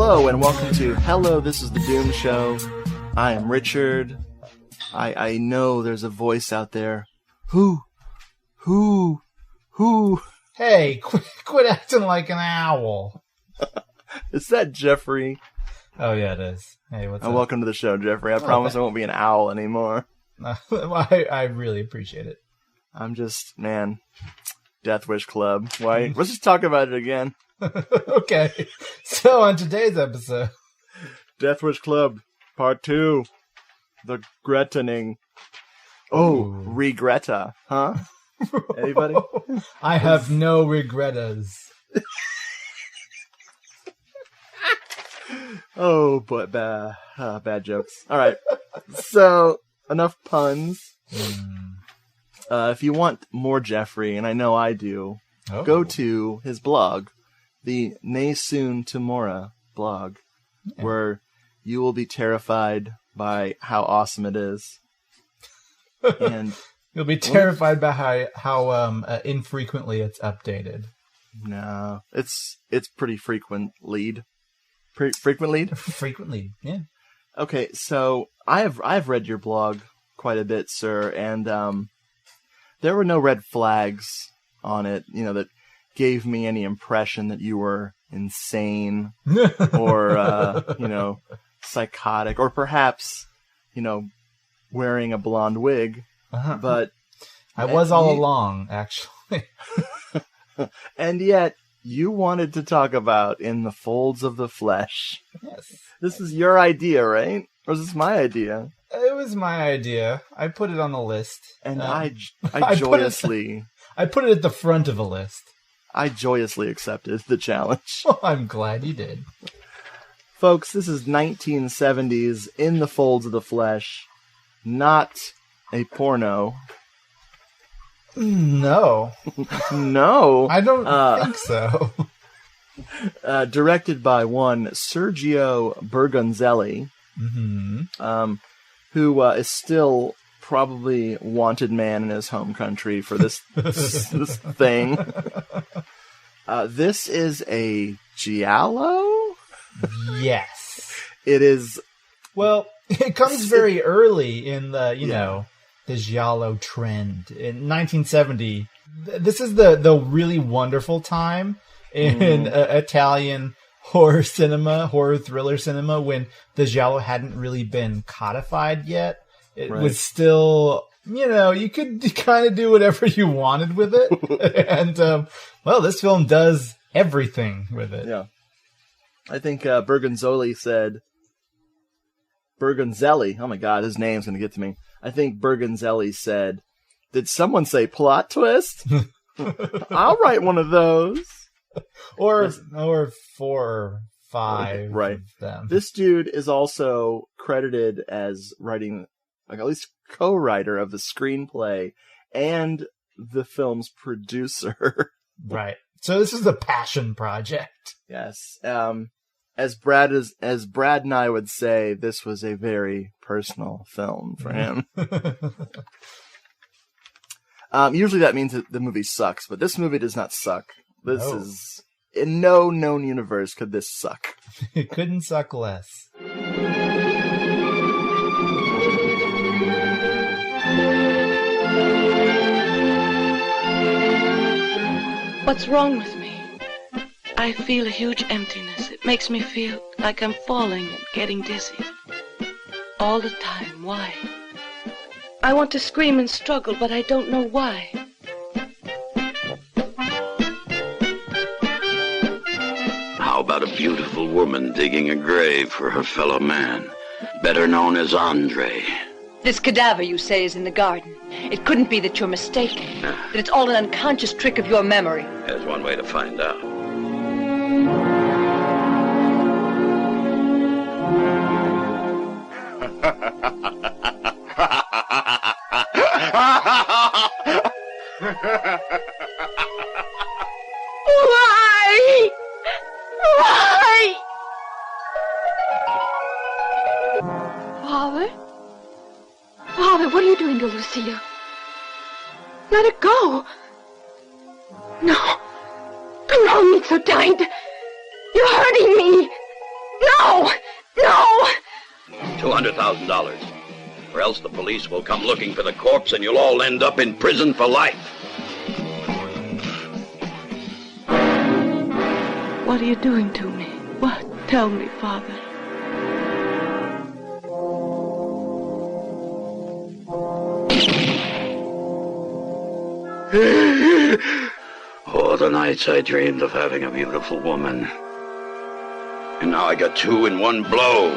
Hello and welcome to Hello, This is the Doom Show. I am Richard. I know there's a voice out there. Who? Hey, quit acting like an owl. Is that Jeffrey? Oh yeah, it is. Hey, what's up? Welcome to the show, Jeffrey. I promise I won't be an owl anymore. I really appreciate it. I'm just, man, Death Wish Club. Why? Let's just talk about it again. Okay. So on today's episode, Death Wish Club, Part 2. The Grettening. Oh, regretta, huh? Anybody? I have no regrettas. Oh, but bad jokes. All right. So, enough puns. If you want more Jeffrey, and I know I do, go to his blog, the Nay Soon Tomorrow blog, where you will be terrified by how awesome it is. And you'll be terrified by how infrequently it's updated. No, it's pretty frequent lead. Frequent lead? Frequent lead, yeah. Okay, so I've read your blog quite a bit, sir, and there were no red flags on it, that gave me any impression that you were insane or psychotic, or perhaps wearing a blonde wig. But I was all along, actually. And yet you wanted to talk about In the Folds of the Flesh. Yes. This is your idea, right? Or is this my idea? It was my idea. I put it on the list. And I joyously... I put it at the front of a list. I joyously accepted the challenge. Well, I'm glad you did. Folks, this is 1970s In the Folds of the Flesh. Not a porno. No. No. I don't think so. Directed by one Sergio Bergonzelli, who is still probably wanted man in his home country for this thing. This is a giallo? Yes. It is. Well, it comes very early in the, the giallo trend. In 1970, this is the really wonderful time in Italian horror thriller cinema, when the giallo hadn't really been codified yet. It was still, you could kind of do whatever you wanted with it. And, this film does everything with it. Yeah. I think Bergonzelli said... Bergonzelli, oh my god, his name's going to get to me. I think Bergonzelli said, "Did someone say plot twist? I'll write one of those." Or 4 or 5 right. of them. This dude is also credited as writing, at least co-writer of the screenplay and the film's producer. Right. So this is the passion project. Yes. As Brad and I would say, this was a very personal film for him. Usually that means that the movie sucks, but this movie does not suck. This is, in no known universe could this suck. It couldn't suck less. What's wrong with me? I feel a huge emptiness. It makes me feel like I'm falling and getting dizzy. All the time. Why? I want to scream and struggle, but I don't know why. How about a beautiful woman digging a grave for her fellow man, better known as Andre? This cadaver, you say, is in the garden. It couldn't be that you're mistaken. That it's all an unconscious trick of your memory. There's one way to find out. Why? Why? Father? Father, what are you doing to Lucia? Let her go. No. Come on, me so tight. You're hurting me. No! No! $200,000. Or else the police will come looking for the corpse and you'll all end up in prison for life. What are you doing to me? What? Tell me, Father. Oh, the nights I dreamed of having a beautiful woman. And now I got two in one blow.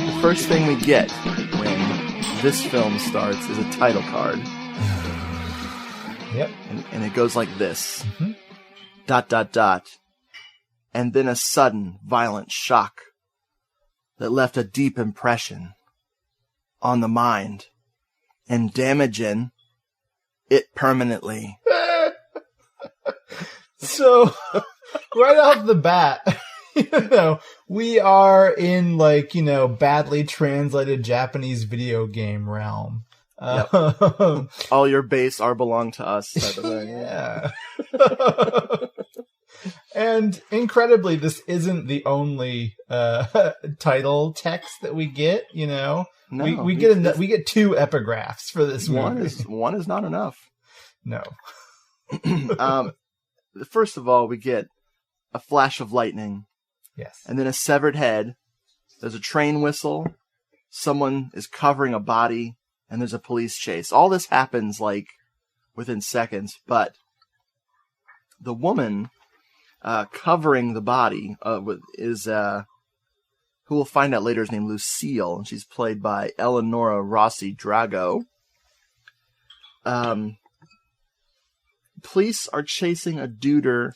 The first thing we get when this film starts is a title card. Yep. And it goes like this. Mm-hmm. ... And then a sudden, violent shock that left a deep impression on the mind and damaging it permanently. So, right off the bat, we are in, badly translated Japanese video game realm. Yep. All your base are belong to us type of thing. Yeah. And incredibly, this isn't the only title text that we get. No, we get two epigraphs for this movie. One is not enough. No. First of all, we get a flash of lightning. Yes. And then a severed head. There's a train whistle. Someone is covering a body, and there's a police chase. All this happens within seconds, but the woman covering the body is who we'll find out later is named Lucille, and she's played by Eleonora Rossi Drago. Police are chasing a duder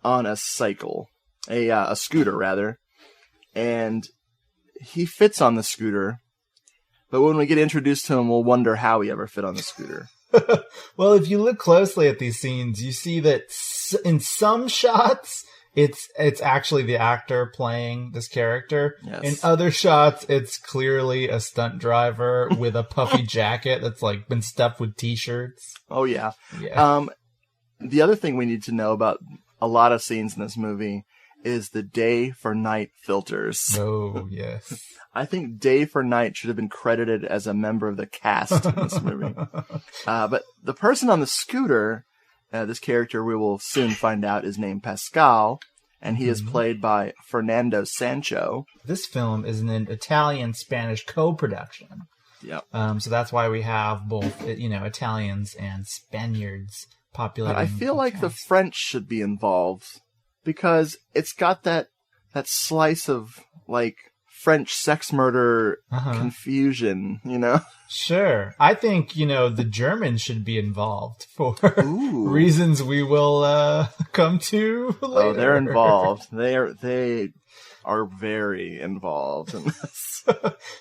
on a cycle, a scooter rather, and he fits on the scooter. But when we get introduced to him, we'll wonder how he ever fit on the scooter. Well, if you look closely at these scenes, you see that in some shots, it's actually the actor playing this character. Yes. In other shots, it's clearly a stunt driver with a puffy jacket that's been stuffed with t-shirts. Oh, yeah. Yeah. The other thing we need to know about a lot of scenes in this movie is the day for night filters. Oh, yes. I think Day for Night should have been credited as a member of the cast in this movie. But the person on the scooter, this character we will soon find out is named Pascal, and he is played by Fernando Sancho. This film is an Italian-Spanish co-production. Yep. So that's why we have both, Italians and Spaniards populating. But I feel like the French should be involved because it's got that slice of French sex murder confusion, Sure. I think, the Germans should be involved for reasons we will come to later. Oh, they're involved. They are very involved in this.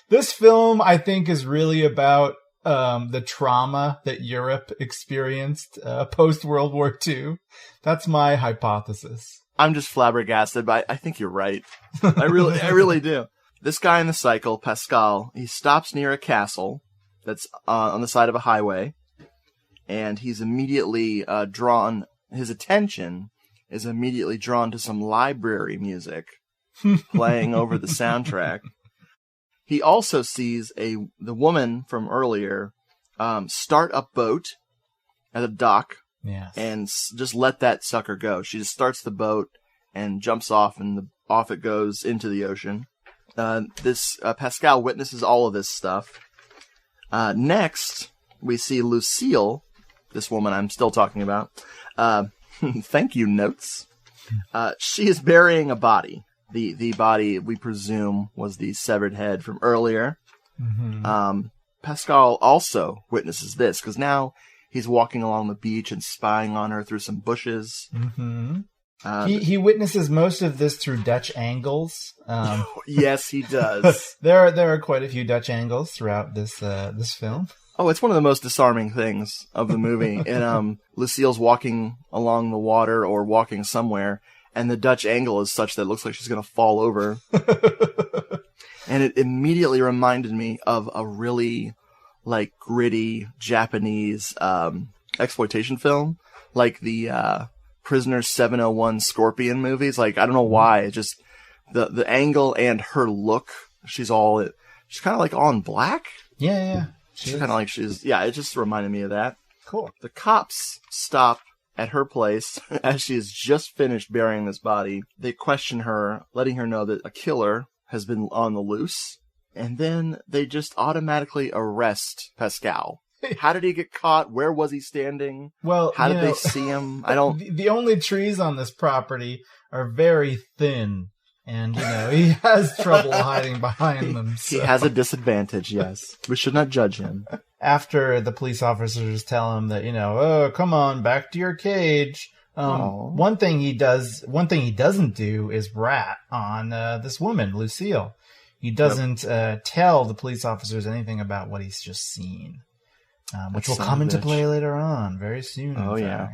This film, I think, is really about the trauma that Europe experienced post-World War II. That's my hypothesis. I'm just flabbergasted, but I think you're right. I really do. This guy on the cycle, Pascal, he stops near a castle that's on the side of a highway, and he's immediately his attention is immediately drawn to some library music playing over the soundtrack. He also sees the woman from earlier start a boat at a dock. Yes. And just let that sucker go. She just starts the boat and jumps off, and off it goes into the ocean. Pascal witnesses all of this stuff. Next, we see Lucille, this woman I'm still talking about. Thank you, notes. She is burying a body. The body, we presume, was the severed head from earlier. Mm-hmm. Pascal also witnesses this, because now he's walking along the beach and spying on her through some bushes. Mm-hmm. He witnesses most of this through Dutch angles. Yes, he does. There are quite a few Dutch angles throughout this film. Oh, it's one of the most disarming things of the movie. And Lucille's walking along the water or walking somewhere, and the Dutch angle is such that it looks like she's going to fall over. And it immediately reminded me of a really like gritty Japanese exploitation film, like the Prisoner 701 Scorpion movies. Like, I don't know why, it just the angle and her look. She's kind of like all in black. Yeah. She's kind of like it just reminded me of that. Cool. The cops stop at her place as she has just finished burying this body. They question her, letting her know that a killer has been on the loose. And then they just automatically arrest Pascal. How did he get caught? Where was he standing? Well, how did they see him? I don't. The only trees on this property are very thin. And, he has trouble hiding behind them. So. He has a disadvantage, yes. We should not judge him. After the police officers tell him that, oh, come on, back to your cage. One thing he doesn't do is rat on this woman, Lucille. He doesn't tell the police officers anything about what he's just seen, which will come into play later on, very soon. Oh, yeah.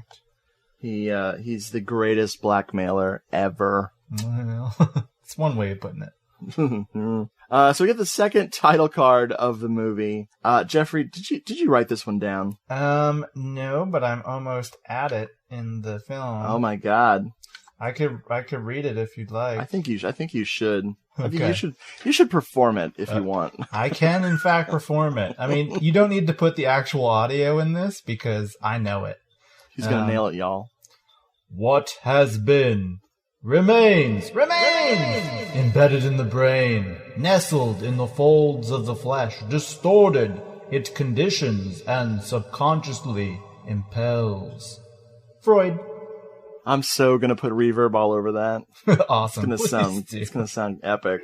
He's the greatest blackmailer ever. Well, it's one way of putting it. So we get the second title card of the movie. Jeffrey, did you write this one down? No, but I'm almost at it in the film. Oh my God. I could read it if you'd like. I think you should. Okay. You should perform it if you want. I can in fact perform it. I mean, you don't need to put the actual audio in this because I know it. He's gonna nail it, y'all. What has been remains embedded in the brain, nestled in the folds of the flesh, distorted, it conditions and subconsciously impels. Freud. I'm so gonna put reverb all over that. Awesome. It's gonna sound epic.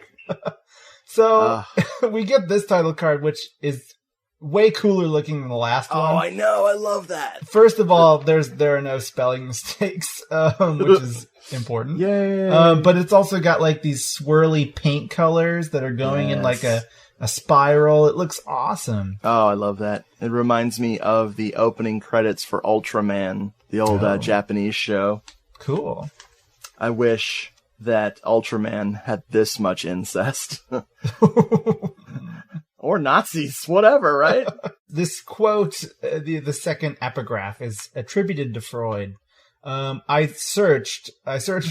So we get this title card, which is way cooler looking than the last one. Oh, I know. I love that. First of all, there are no spelling mistakes, which is important. Yay! But it's also got like these swirly paint colors that are going in like a spiral. It looks awesome. Oh, I love that. It reminds me of the opening credits for Ultraman, the old Japanese show. Cool. I wish that Ultraman had this much incest. Or Nazis, whatever, right? This quote, the second epigraph, is attributed to Freud. I searched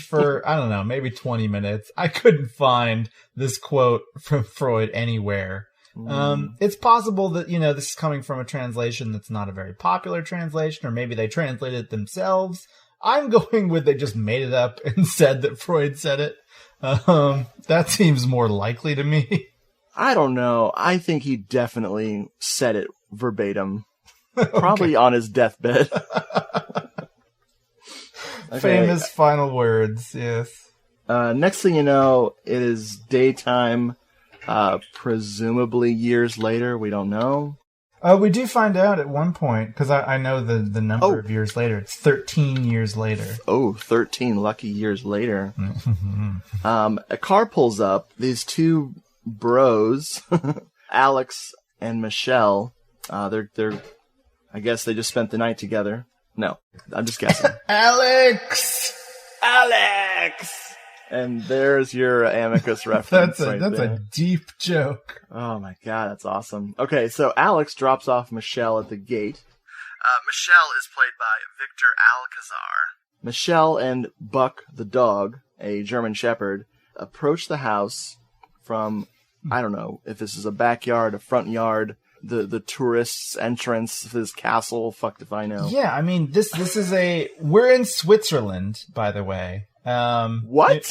for, I don't know, maybe 20 minutes. I couldn't find this quote from Freud anywhere. It's possible that, this is coming from a translation that's not a very popular translation, or maybe they translated it themselves. I'm going with they just made it up and said that Freud said it. That seems more likely to me. I don't know. I think he definitely said it verbatim. Probably on his deathbed. Okay. Famous final words, yes. Next thing you know, it is daytime, presumably years later. We don't know. We do find out at one point, because I know the number of years later. It's 13 years later. Oh, 13 lucky years later. A car pulls up. These two bros, Alex and Michelle, I guess they just spent the night together. No, I'm just guessing. Alex! And there's your Amicus reference. That's a deep joke. Oh my God, that's awesome. Okay, so Alex drops off Michelle at the gate. Michelle is played by Victor Alcazar. Michelle and Buck the dog, a German Shepherd, approach the house from, I don't know if this is a backyard, a front yard, the tourists' entrance to this castle. Fucked if I know. Yeah, I mean, this is we're in Switzerland, by the way. What?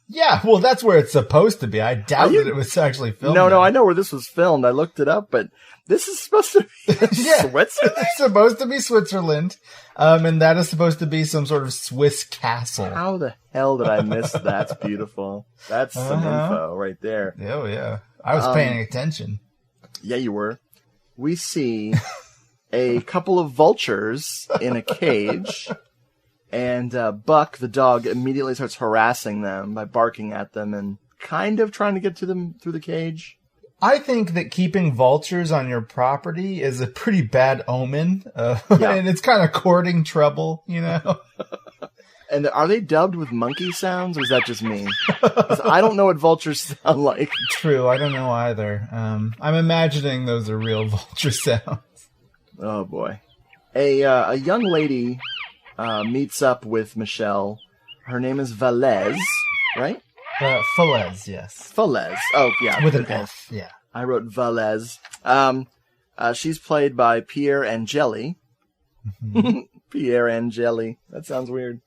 Yeah, well, that's where it's supposed to be. I doubt that it was actually filmed. No, I know where this was filmed. I looked it up, but this is supposed to be Switzerland? It's supposed to be Switzerland, and that is supposed to be some sort of Swiss castle. How the hell did I miss that? That's beautiful. That's some info right there. Oh, yeah. I was paying attention. Yeah, you were. We see a couple of vultures in a cage, and Buck, the dog, immediately starts harassing them by barking at them and kind of trying to get to them through the cage. I think that keeping vultures on your property is a pretty bad omen, and it's kind of courting trouble, And are they dubbed with monkey sounds, or is that just me? 'Cause I don't know what vultures sound like. True, I don't know either. I'm imagining those are real vulture sounds. Oh boy. A young lady meets up with Michelle. Her name is Velez, right? Falaise, yes. Velez. Oh, yeah. With an F, yeah. I wrote Velez. She's played by Pierre Angeli. Mm-hmm. Pierre Angeli. That sounds weird.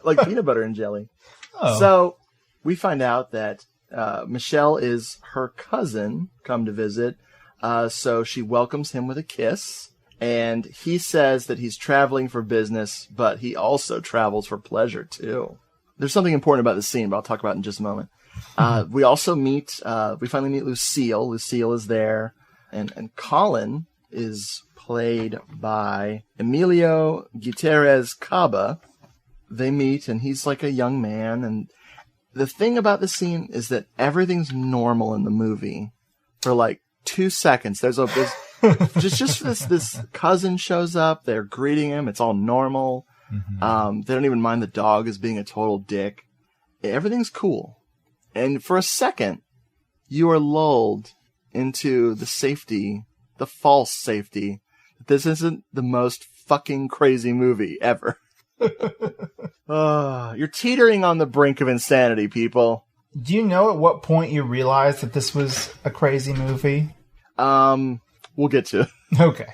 Like peanut butter and jelly. Oh. So we find out that Michelle is her cousin come to visit. So she welcomes him with a kiss. And he says that he's traveling for business, but he also travels for pleasure, too. There's something important about this scene, but I'll talk about it in just a moment. We also we finally meet Lucille. Lucille is there. And Colin is played by Emilio Gutierrez Caba. They meet, and he's like a young man. And the thing about the scene is that everything's normal in the movie for like 2 seconds. There's this cousin shows up. They're greeting him. It's all normal. Mm-hmm. They don't even mind the dog as being a total dick. Everything's cool. And for a second, you are lulled into the false safety. This isn't the most fucking crazy movie ever. You're teetering on the brink of insanity, people. Do you know at what point you realized that this was a crazy movie? We'll get to it. Okay.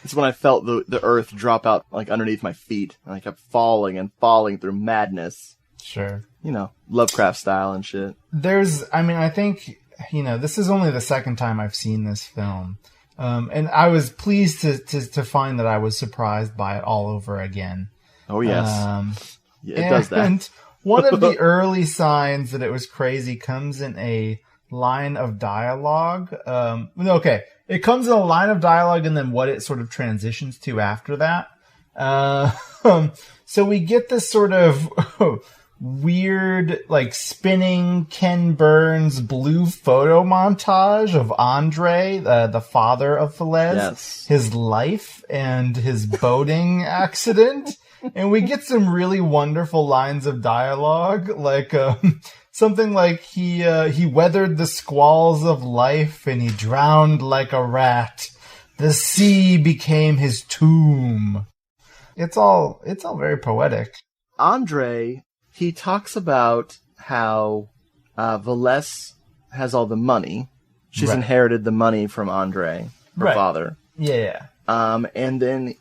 It's when I felt the earth drop out like underneath my feet, and I kept falling and falling through madness. Sure. You know, Lovecraft style and shit. I think, this is only the second time I've seen this film. And I was pleased to find that I was surprised by it all over again. Oh, yes. It does that. And one of the early signs that it was crazy comes in a line of dialogue. Okay. It comes in a line of dialogue and then what it sort of transitions to after that. So we get this sort of weird, like, spinning Ken Burns blue photo montage of Andre, the father of Falaise, yes. His life and his boating accident. And we get some really wonderful lines of dialogue, like something like he weathered the squalls of life and he drowned like a rat. The sea became his tomb. It's all very poetic. Andre, he talks about how Velez has all the money. She's inherited the money from Andre, her father. Yeah. And then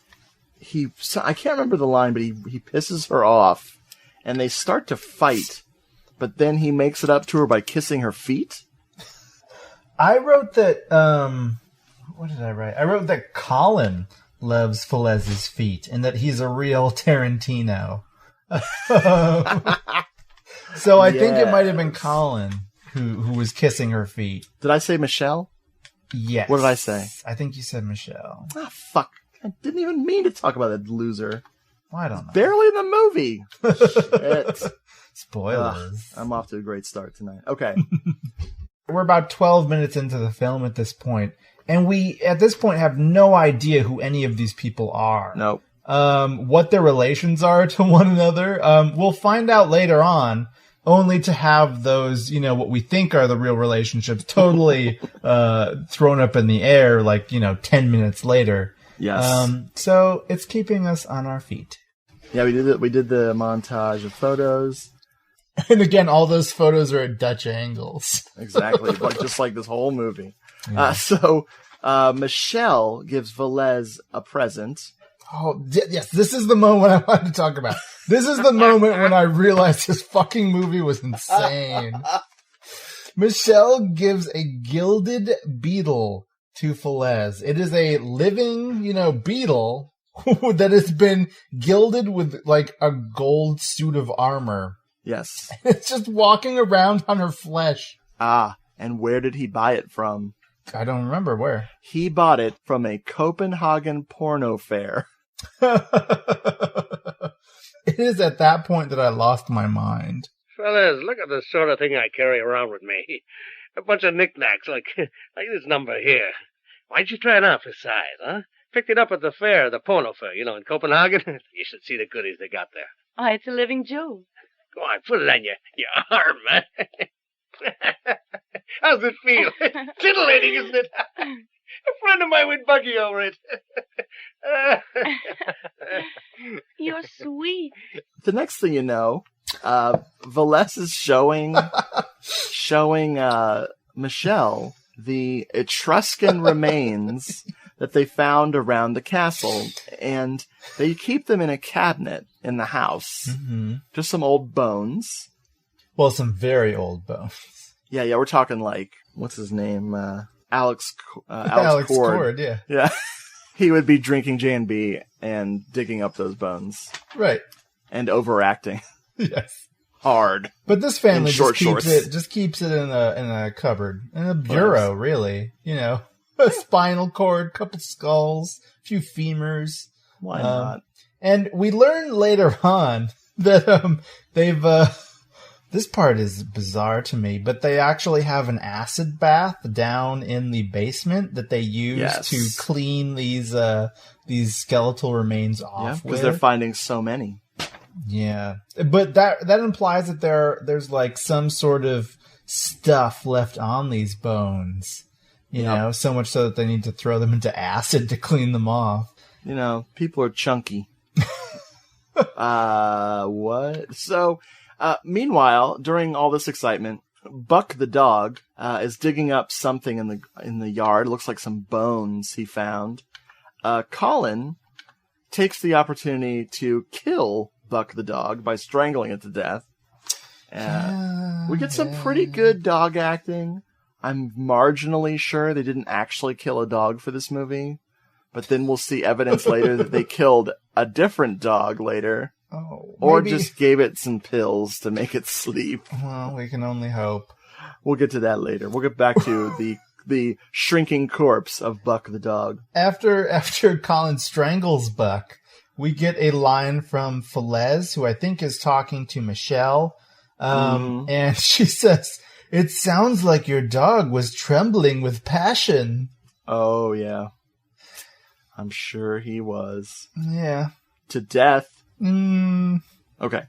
I can't remember the line, but he pisses her off, and they start to fight. But then he makes it up to her by kissing her feet. I wrote that. What did I write? I wrote that Colin loves Falaise's feet, and that he's a real Tarantino. So I think it might have been Colin who was kissing her feet. Did I say Michelle? Yes. What did I say? I think you said Michelle. Ah, fuck. I didn't even mean to talk about that loser. Well, I don't know. Barely in the movie. Shit. Spoilers. I'm off to a great start tonight. Okay. We're about 12 minutes into the film at this point, and we, at this point, have no idea who any of these people are. Nope. What their relations are to one another. We'll find out later on, only to have those, what we think are the real relationships totally thrown up in the air, 10 minutes later. Yes. So it's keeping us on our feet. Yeah, we did the montage of photos. And again, all those photos are at Dutch angles. Exactly. Just like this whole movie. Yeah. So Michelle gives Velez a present. Oh, yes. This is the moment I wanted to talk about. This is the moment when I realized this fucking movie was insane. Michelle gives a gilded beetle to Falaise. It is a living, beetle that has been gilded with a gold suit of armor. Yes. It's just walking around on her flesh. Ah, and where did he buy it from? I don't remember where. He bought it from a Copenhagen porno fair. It is at that point that I lost my mind. Fellas, look at the sort of thing I carry around with me. A bunch of knickknacks like this number here. Why'd you try it out for size, huh? Picked it up at the fair, the Porno Fair, in Copenhagen. You should see the goodies they got there. Why, it's a living jewel. Go on, put it on your arm, man. How's it feel? Titillating, isn't it? A friend of mine went buggy over it. You're sweet. The next thing you know, Velez is showing Michelle the Etruscan remains that they found around the castle, and they keep them in a cabinet in the house. Mm-hmm. Just some old bones. Well, some very old bones. Yeah, we're talking like, what's his name? Alex Cord, yeah. Yeah. He would be drinking J&B and digging up those bones. Right. And overacting. Yes. Hard. But this family just keeps it in a cupboard. In a bureau, really. A spinal cord, couple skulls, a few femurs. Why not? And we learn later on that they've... this part is bizarre to me, but they actually have an acid bath down in the basement that they use to clean these skeletal remains off. Because they're finding so many. Yeah, but that implies that there's like some sort of stuff left on these bones. So much so that they need to throw them into acid to clean them off. People are chunky. What? So, meanwhile, during all this excitement, Buck the dog is digging up something in the yard. It looks like some bones he found. Colin takes the opportunity to kill Buck the dog by strangling it to death. We get some pretty good dog acting. I'm marginally sure they didn't actually kill a dog for this movie, but then we'll see evidence later that they killed a different dog later. Oh, or just gave it some pills to make it sleep. Well, we can only hope. We'll get to that later. We'll get back to the shrinking corpse of Buck the dog. After Colin strangles Buck, we get a line from Velez, who I think is talking to Michelle. And she says, "It sounds like your dog was trembling with passion." Oh, yeah. I'm sure he was. Yeah. To death. Okay.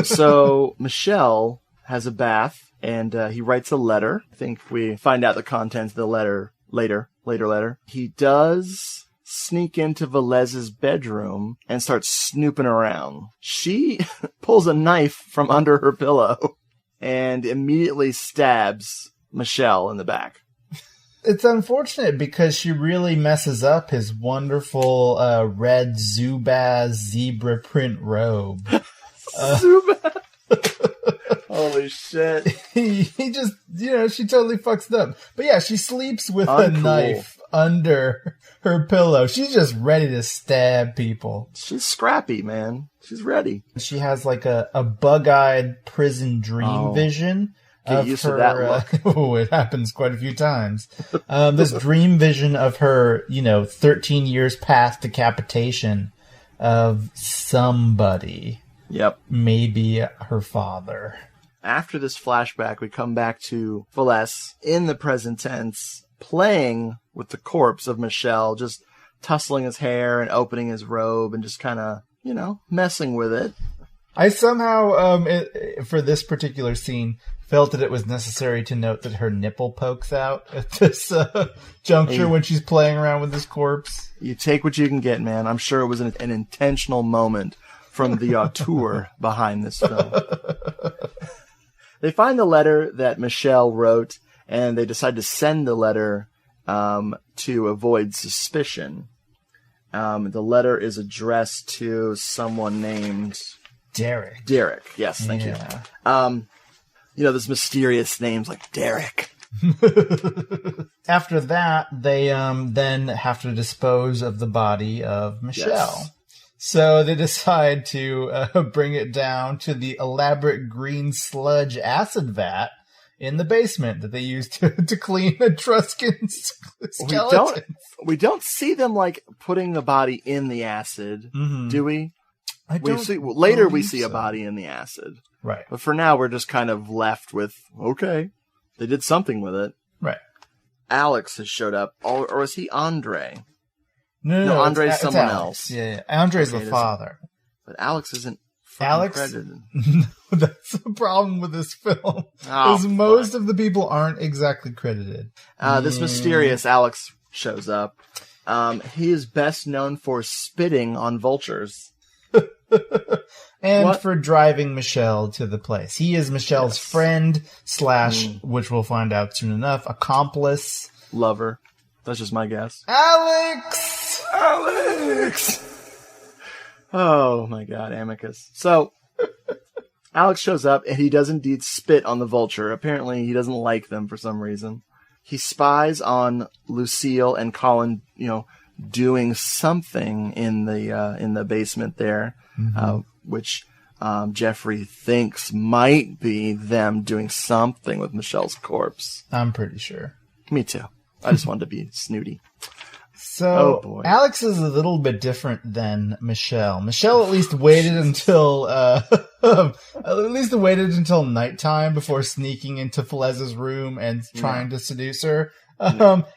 So Michelle has a bath, and he writes a letter. I think we find out the contents of the letter later. He does sneak into Velez's bedroom and starts snooping around. She pulls a knife from under her pillow and immediately stabs Michelle in the back. It's unfortunate because she really messes up his wonderful red Zubaz zebra print robe. Zubaz! Holy shit. He just, she totally fucks it up. But yeah, she sleeps with a knife under her pillow. She's just ready to stab people. She's scrappy, man. She's ready. She has like a bug-eyed prison dream vision. Get used to that look. It happens quite a few times. This dream vision of her, 13 years past decapitation of somebody. Yep. Maybe her father. After this flashback, we come back to Velez in the present tense, playing with the corpse of Michelle, just tussling his hair and opening his robe and just kind of, messing with it. I somehow, for this particular scene, felt that it was necessary to note that her nipple pokes out at this juncture when she's playing around with this corpse. You take what you can get, man. I'm sure it was an intentional moment from the auteur behind this film. They find the letter that Michelle wrote, and they decide to send the letter to avoid suspicion. The letter is addressed to someone named... Derek. Yes, thank you. This mysterious names like Derek. After that, they then have to dispose of the body of Michelle. Yes. So they decide to bring it down to the elaborate green sludge acid vat in the basement that they use to clean Etruscan skeletons. We don't see them like putting the body in the acid, do we? Later we see a body in the acid. Right. But for now, we're just kind of left with, okay, they did something with it. Right. Alex has showed up, or is he Andre? No, Andre's someone Alex. else. Yeah. Andre's the father. But Alex isn't credited. That's the problem with this film. Oh, Most of the people aren't exactly credited. This mysterious Alex shows up. He is best known for spitting on vultures. And for driving Michelle to the place. He is Michelle's friend / which we'll find out soon enough, accomplice. Lover. That's just my guess. Alex! Oh my god, Amicus. So, Alex shows up and he does indeed spit on the vulture. Apparently he doesn't like them for some reason. He spies on Lucille and Colin, doing something in the basement there, which Jeffrey thinks might be them doing something with Michelle's corpse. I'm pretty sure. Me too. I just wanted to be snooty. So Alex is a little bit different than Michelle. Michelle at least waited until nighttime before sneaking into Felez's room and trying to seduce her.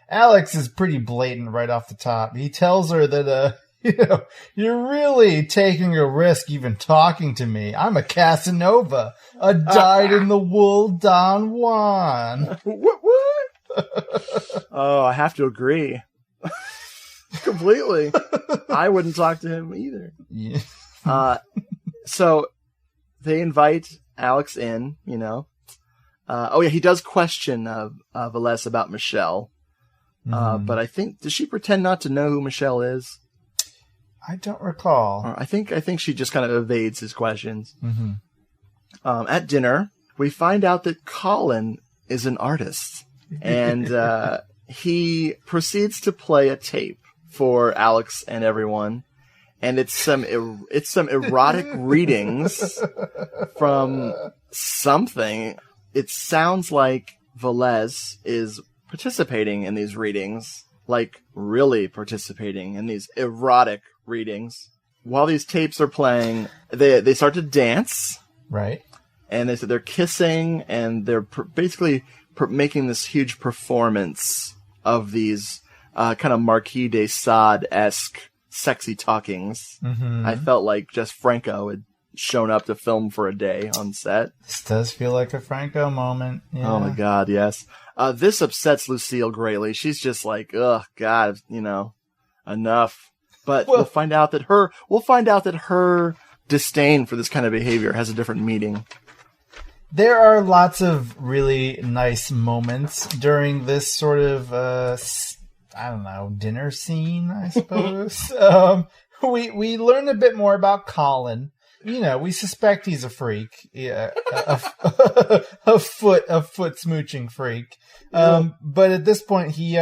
Alex is pretty blatant right off the top. He tells her that you're really taking a risk even talking to me. I'm a Casanova, a dyed-in-the-wool Don Juan. What? Oh, I have to agree. Completely. I wouldn't talk to him either. Yeah. So they invite Alex in, he does question Velez about Michelle. But I think, does she pretend not to know who Michelle is? I don't recall. Or I think she just kind of evades his questions. At dinner, we find out that Colin is an artist. And he proceeds to play a tape for Alex and everyone, and it's some erotic readings from something. It sounds like Velez is participating in these readings, like really participating in these erotic readings. While these tapes are playing, they start to dance, right? And they're kissing, and they're basically making this huge performance of these kind of Marquis de Sade-esque sexy talkings. I felt like Jess Franco had shown up to film for a day on set. This does feel like a Franco moment. Yeah. Oh my god, yes. This upsets Lucille greatly. She's just like, ugh, God, enough. But we'll find out that her disdain for this kind of behavior has a different meaning. There are lots of really nice moments during this sort of, dinner scene, I suppose. We learn a bit more about Colin. We suspect he's a freak, a foot smooching freak. But at this point, he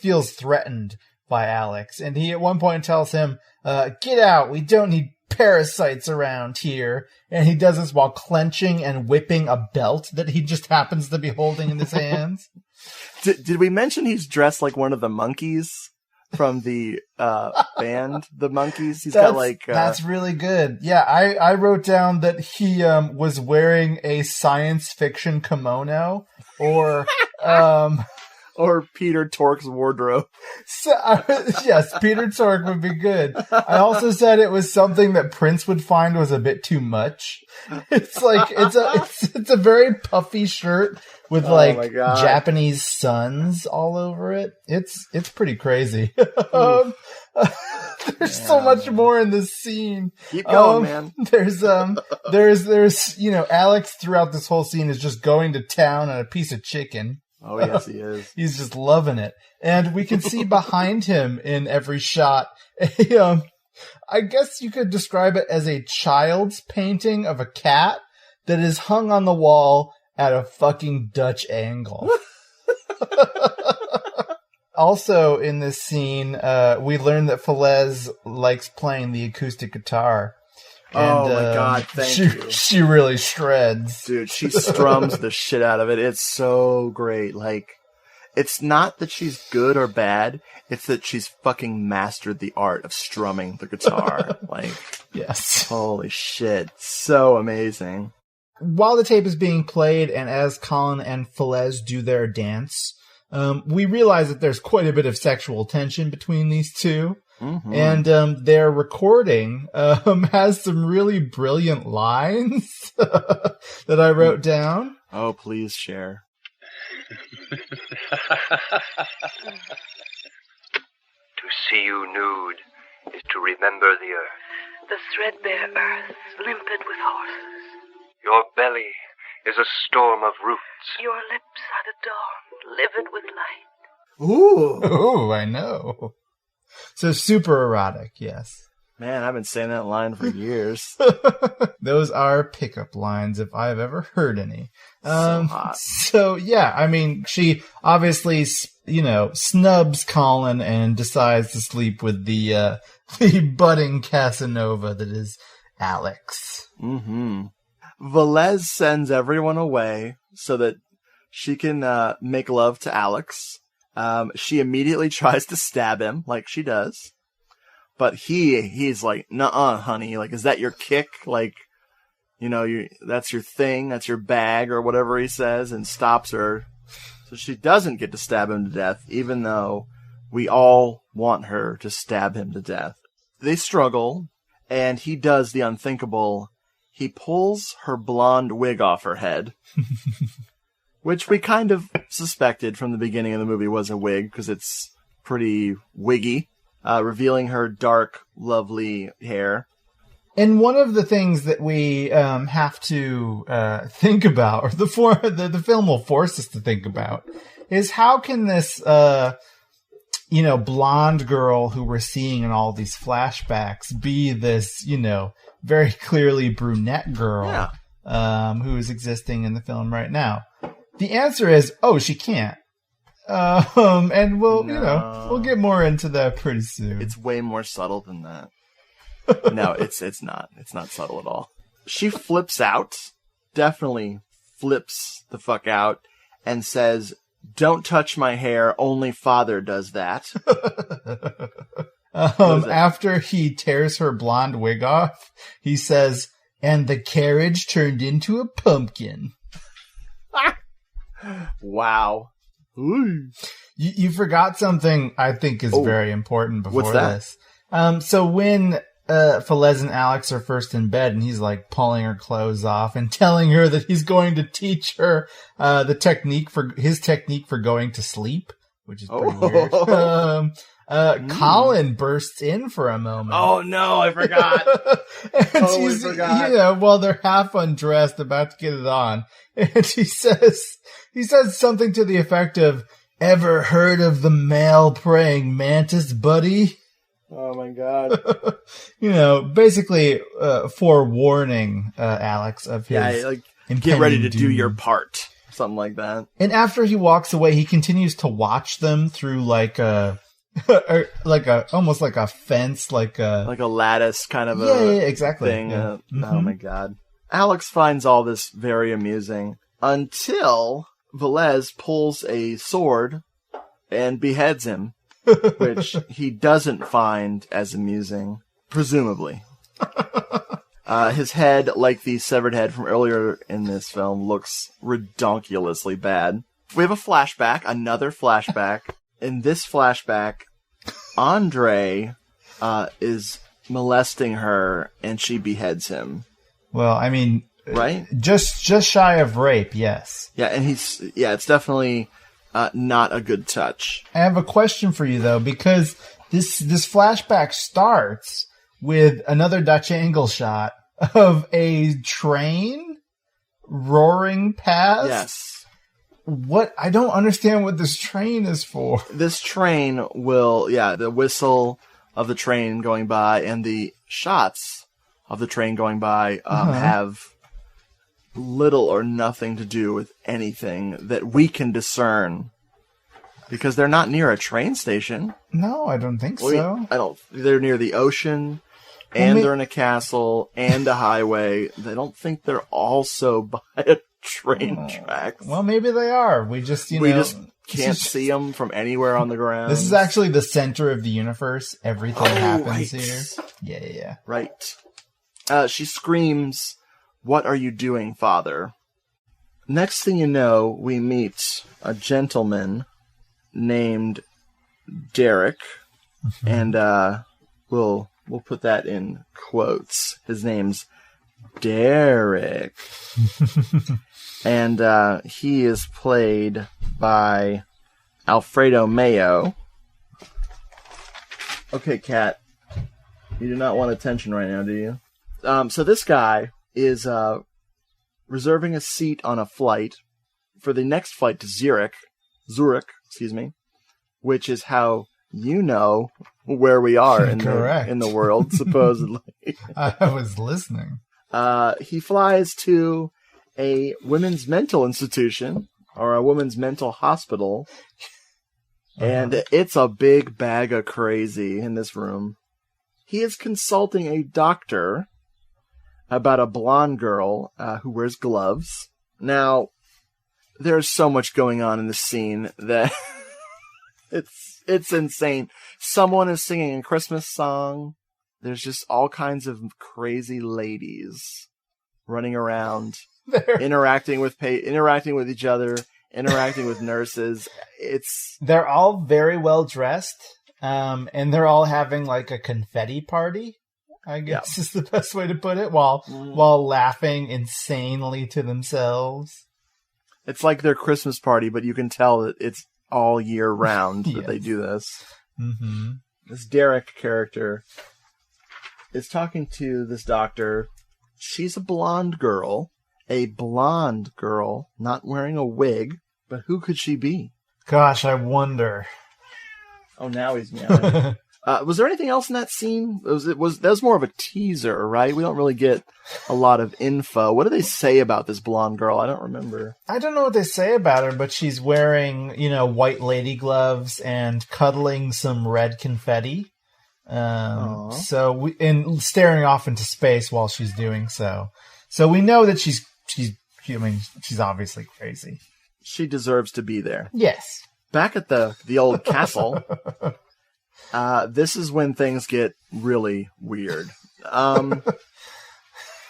feels threatened by Alex, and he at one point tells him, "Get out! We don't need parasites around here." And he does this while clenching and whipping a belt that he just happens to be holding in his hands. Did we mention he's dressed like one of the monkeys from the band, the Monkeys? That's really good. Yeah, I wrote down that he was wearing a science fiction kimono, or or Peter Tork's wardrobe. So, yes, Peter Tork would be good. I also said it was something that Prince would find was a bit too much. It's like it's a very puffy shirt with Japanese suns all over it. It's pretty crazy. There's so much more in this scene. Keep going, man. There's Alex throughout this whole scene is just going to town on a piece of chicken. Oh, yes, he is. He's just loving it. And we can see behind him in every shot, I guess you could describe it as a child's painting of a cat that is hung on the wall at a fucking Dutch angle. Also in this scene, we learn that Velez likes playing the acoustic guitar. And, my God, thank you. She really shreds. Dude, she strums the shit out of it. It's so great. Like, it's not that she's good or bad. It's that she's fucking mastered the art of strumming the guitar. Yes. Holy shit. So amazing. While the tape is being played and as Colin and Velez do their dance, we realize that there's quite a bit of sexual tension between these two. Mm-hmm. And their recording has some really brilliant lines that I wrote down. Oh, please share. To see you nude is to remember the earth. The threadbare earth, limpid with horses. Your belly is a storm of roots. Your lips are the dawn, livid with light. Ooh. Ooh, I know. So super erotic, yes. Man, I've been saying that line for years. Those are pickup lines if I've ever heard any. So hot. So yeah, I mean, she obviously, snubs Colin and decides to sleep with the budding Casanova that is Alex. Mm-hmm. Velez sends everyone away so that she can make love to Alex. She immediately tries to stab him, like she does. But he's like, nuh-uh, honey. Like, is that your kick? Like, that's your thing. That's your bag or whatever he says, and stops her. So she doesn't get to stab him to death, even though we all want her to stab him to death. They struggle, and he does the unthinkable. He pulls her blonde wig off her head, which we kind of suspected from the beginning of the movie was a wig, because it's pretty wiggy. Revealing her dark, lovely hair. And one of the things that we have to think about, or the film will force us to think about, is how can this, blonde girl who we're seeing in all these flashbacks be this, very clearly brunette girl who is existing in the film right now? The answer is, she can't. And we'll get more into that pretty soon. It's way more subtle than that. No, it's not. It's not subtle at all. She flips out, definitely flips the fuck out, and says, "Don't touch my hair, only father does that." After he tears her blonde wig off, he says, "And the carriage turned into a pumpkin." Wow. Ooh. You forgot something I think is very important before What's that? this. So when Velez and Alex are first in bed and he's like pulling her clothes off and telling her that he's going to teach her his technique for going to sleep, which is pretty weird. Colin bursts in for a moment. Oh no, I forgot. And she's, while they're half undressed, about to get it on, and he says something to the effect of, "Ever heard of the male praying mantis, buddy?" Oh my god. Basically forewarning Alex of his get ready to doom. do your part. Something like that. And after he walks away, he continues to watch them through almost like a fence, like a lattice kind of exactly thing. Yeah. Oh my god. Alex finds all this very amusing until Velez pulls a sword and beheads him, which he doesn't find as amusing, presumably. His head, like the severed head from earlier in this film, looks redonkulously bad. We have another flashback. In this flashback, Andre is molesting her, and she beheads him. Well, I mean, right? Just shy of rape, yes. Yeah, and it's definitely not a good touch. I have a question for you though, because this flashback starts with another Dutch angle shot of a train roaring past. Yes. What? I don't understand what this train is for. This train will, the whistle of the train going by and the shots of the train going by have little or nothing to do with anything that we can discern. Because they're not near a train station. No, I don't think so. They're near the ocean, and they're in a castle, and a highway. I don't think they're also by a train tracks. Well, maybe they are. We just can't see them from anywhere on the ground. This is actually the center of the universe. Everything happens here. Yeah. Right. She screams, "What are you doing, father?" Next thing you know, we meet a gentleman named Derek, and we'll put that in quotes. His name's Derek. And he is played by Alfredo Mayo. Okay, Kat. You do not want attention right now, do you? So this guy is reserving a seat on a flight for the next flight to Zurich, which is how you know where we are in the world, supposedly. I was listening. He flies to a women's mental institution or a women's mental hospital, and it's a big bag of crazy in this room. He is consulting a doctor about a blonde girl who wears gloves. Now, there's so much going on in this scene that it's insane. Someone is singing a Christmas song. There's just all kinds of crazy ladies running around, interacting with each other, interacting with nurses. They're all very well dressed. And they're all having like a confetti party, I guess is the best way to put it, while laughing insanely to themselves. It's like their Christmas party, but you can tell that it's all year round that they do this. Mm-hmm. This Derek character is talking to this doctor. She's a blonde girl, not wearing a wig, but who could she be? Gosh, I wonder. Oh, now he's meowing. Was there anything else in that scene? That was more of a teaser, right? We don't really get a lot of info. What do they say about this blonde girl? I don't remember. I don't know what they say about her, but she's wearing, white lady gloves and cuddling some red confetti. And staring off into space while she's doing so. So we know that she's obviously crazy. She deserves to be there. Yes. Back at the old castle, this is when things get really weird.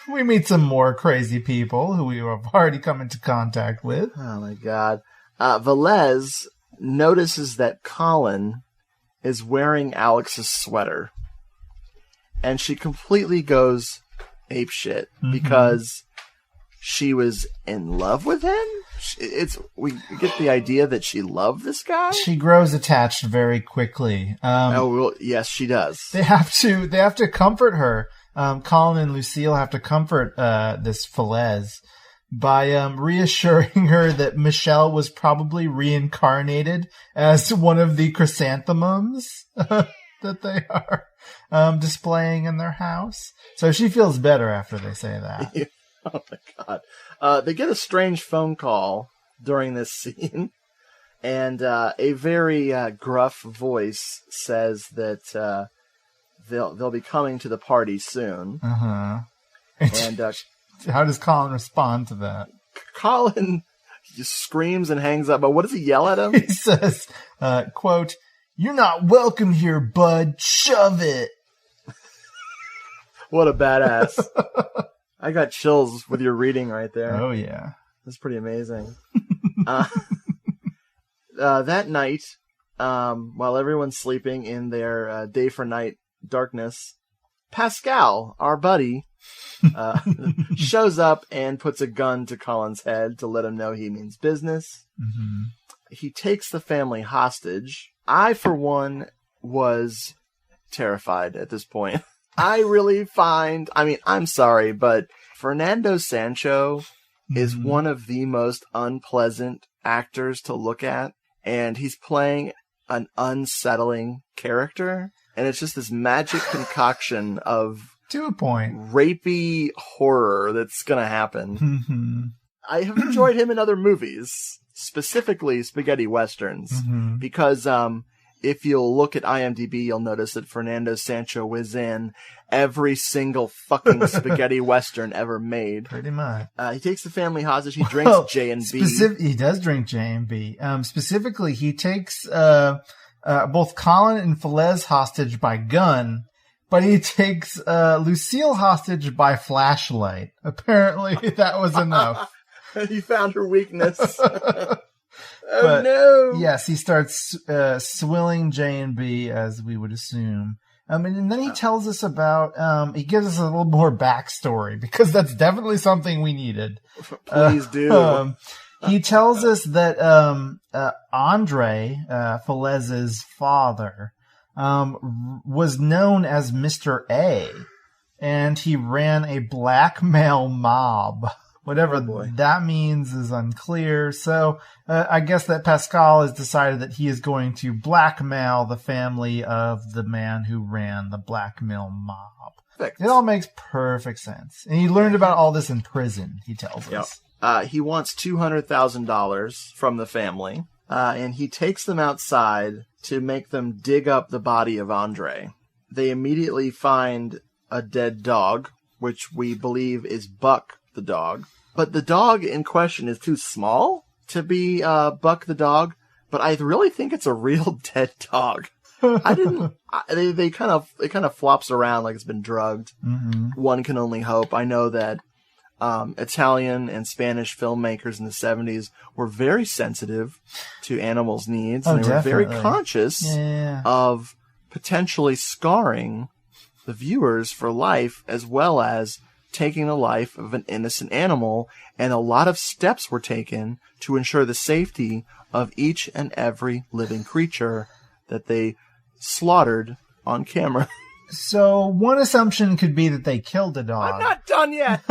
We meet some more crazy people who we have already come into contact with. Oh, my God. Velez notices that Colin is wearing Alex's sweater. And she completely goes apeshit because she was in love with him? We get the idea that she loved this guy. She grows attached very quickly. Yes, she does. They have to comfort her. Colin and Lucille have to comfort this Velez by reassuring her that Michelle was probably reincarnated as one of the chrysanthemums that they are displaying in their house. So she feels better after they say that. Oh my God. They get a strange phone call during this scene, and a very gruff voice says that they'll be coming to the party soon. And how does Colin respond to that? Colin just screams and hangs up, but what does he yell at him? He says, quote, "You're not welcome here, bud. Shove it." What a badass. I got chills with your reading right there. Oh, yeah. That's pretty amazing. That night, while everyone's sleeping in their day for night darkness, Pascal, our buddy, shows up and puts a gun to Colin's head to let him know he means business. Mm-hmm. He takes the family hostage. I, for one, was terrified at this point. I'm sorry, but Fernando Sancho is one of the most unpleasant actors to look at, and he's playing an unsettling character, and it's just this magic concoction of to a point rapey horror that's gonna happen. I have enjoyed him in other movies, specifically spaghetti westerns, because if you'll look at IMDb, you'll notice that Fernando Sancho was in every single fucking spaghetti western ever made. Pretty much. He takes the family hostage. He drinks J&B. He does drink J&B. Specifically, he takes both Colin and Velez hostage by gun, but he takes Lucille hostage by flashlight. Apparently, that was enough. He found her weakness. No! Yes, he starts swilling J&B, as we would assume. And then he tells us about, he gives us a little more backstory, because that's definitely something we needed. Please do. He tells us that Andre, Felez's father, was known as Mr. A, and he ran a blackmail mob. Whatever that means is unclear. So I guess that Pascal has decided that he is going to blackmail the family of the man who ran the blackmail mob. Perfect. It all makes perfect sense. And he learned about all this in prison, he tells us. He wants $200,000 from the family, and he takes them outside to make them dig up the body of Andre. They immediately find a dead dog, which we believe is Buck the dog. But the dog in question is too small to be Buck the dog, but I really think it's a real dead dog. They kind of flops around like it's been drugged. Mm-hmm. One can only hope. I know that Italian and Spanish filmmakers in the 70s were very sensitive to animals' needs, and they were very conscious of potentially scarring the viewers for life, as well as taking the life of an innocent animal, and a lot of steps were taken to ensure the safety of each and every living creature that they slaughtered on camera. So one assumption could be that they killed a dog. I'm not done yet.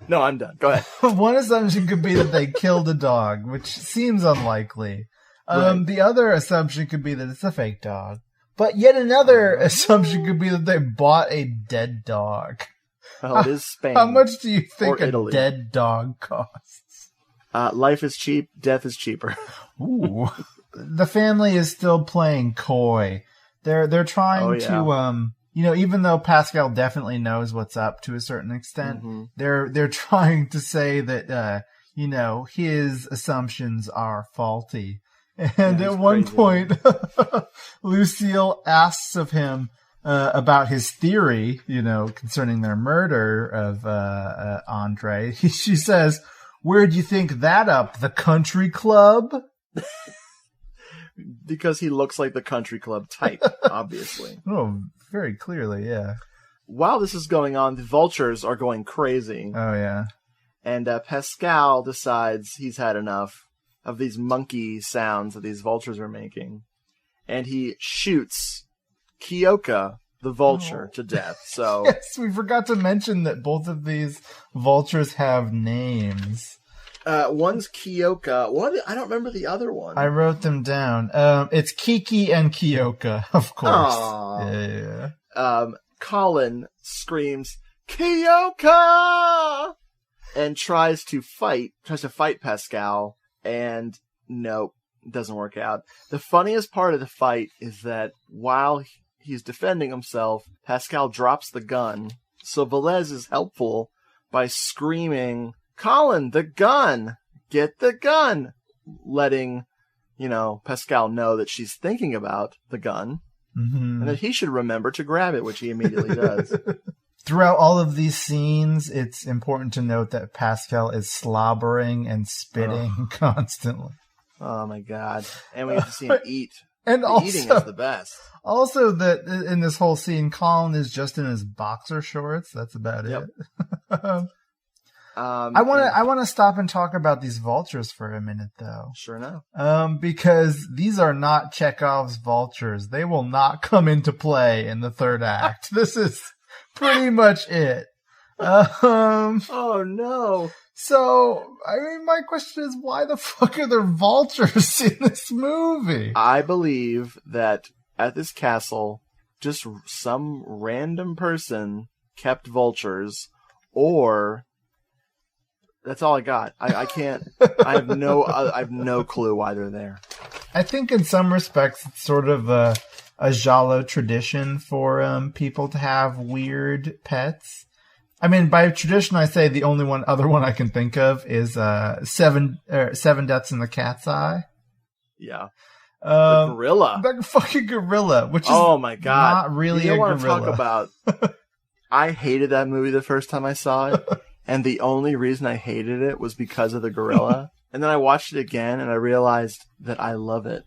No, I'm done. Go ahead. One assumption could be that they killed a dog, which seems unlikely. Right. The other assumption could be that it's a fake dog. But yet another assumption could be that they bought a dead dog. Well, it is Spain. How much do you think a Italy. dead dog costs? Life is cheap. Death is cheaper. Ooh. The family is still playing coy. They're trying to, even though Pascal definitely knows what's up to a certain extent, they're trying to say that, his assumptions are faulty. And at one point, Lucille asks of him about his theory, concerning their murder of Andre. She says, "Where'd you think that up? The country club?" Because he looks like the country club type, obviously. Oh, very clearly, yeah. While this is going on, the vultures are going crazy. Oh, yeah. And Pascal decides he's had enough of these monkey sounds that these vultures are making. And he shoots Kyoka, the vulture, to death. So yes, we forgot to mention that both of these vultures have names. One's Kyoka. I don't remember the other one. I wrote them down. It's Kiki and Kyoka, of course. Aww. Yeah. Colin screams, Kyoka! And tries to fight Pascal. And nope, it doesn't work out. The funniest part of the fight is that while he's defending himself, Pascal drops the gun. So Velez is helpful by screaming, Colin, the gun! Get the gun! Letting, Pascal know that she's thinking about the gun. Mm-hmm. And that he should remember to grab it, which he immediately does. Throughout all of these scenes, it's important to note that Pascal is slobbering and spitting constantly. Oh my god. And we get to see him eat. And eating is the best. Also, that in this whole scene, Colin is just in his boxer shorts. That's about it. I want to stop and talk about these vultures for a minute, though. Sure enough. Because these are not Chekhov's vultures. They will not come into play in the third act. This is pretty much it. Oh no. So, my question is, why the fuck are there vultures in this movie? I believe that at this castle, just some random person kept vultures, or that's all I got. I can't. I have no clue why they're there. I think in some respects it's sort of a giallo tradition for people to have weird pets. I mean, by tradition, I say the only other one I can think of is Seven Deaths in the Cat's Eye. Yeah, the gorilla, that fucking gorilla, which is my god, not really a gorilla. Talk about. I hated that movie the first time I saw it, and the only reason I hated it was because of the gorilla. And then I watched it again, and I realized that I love it.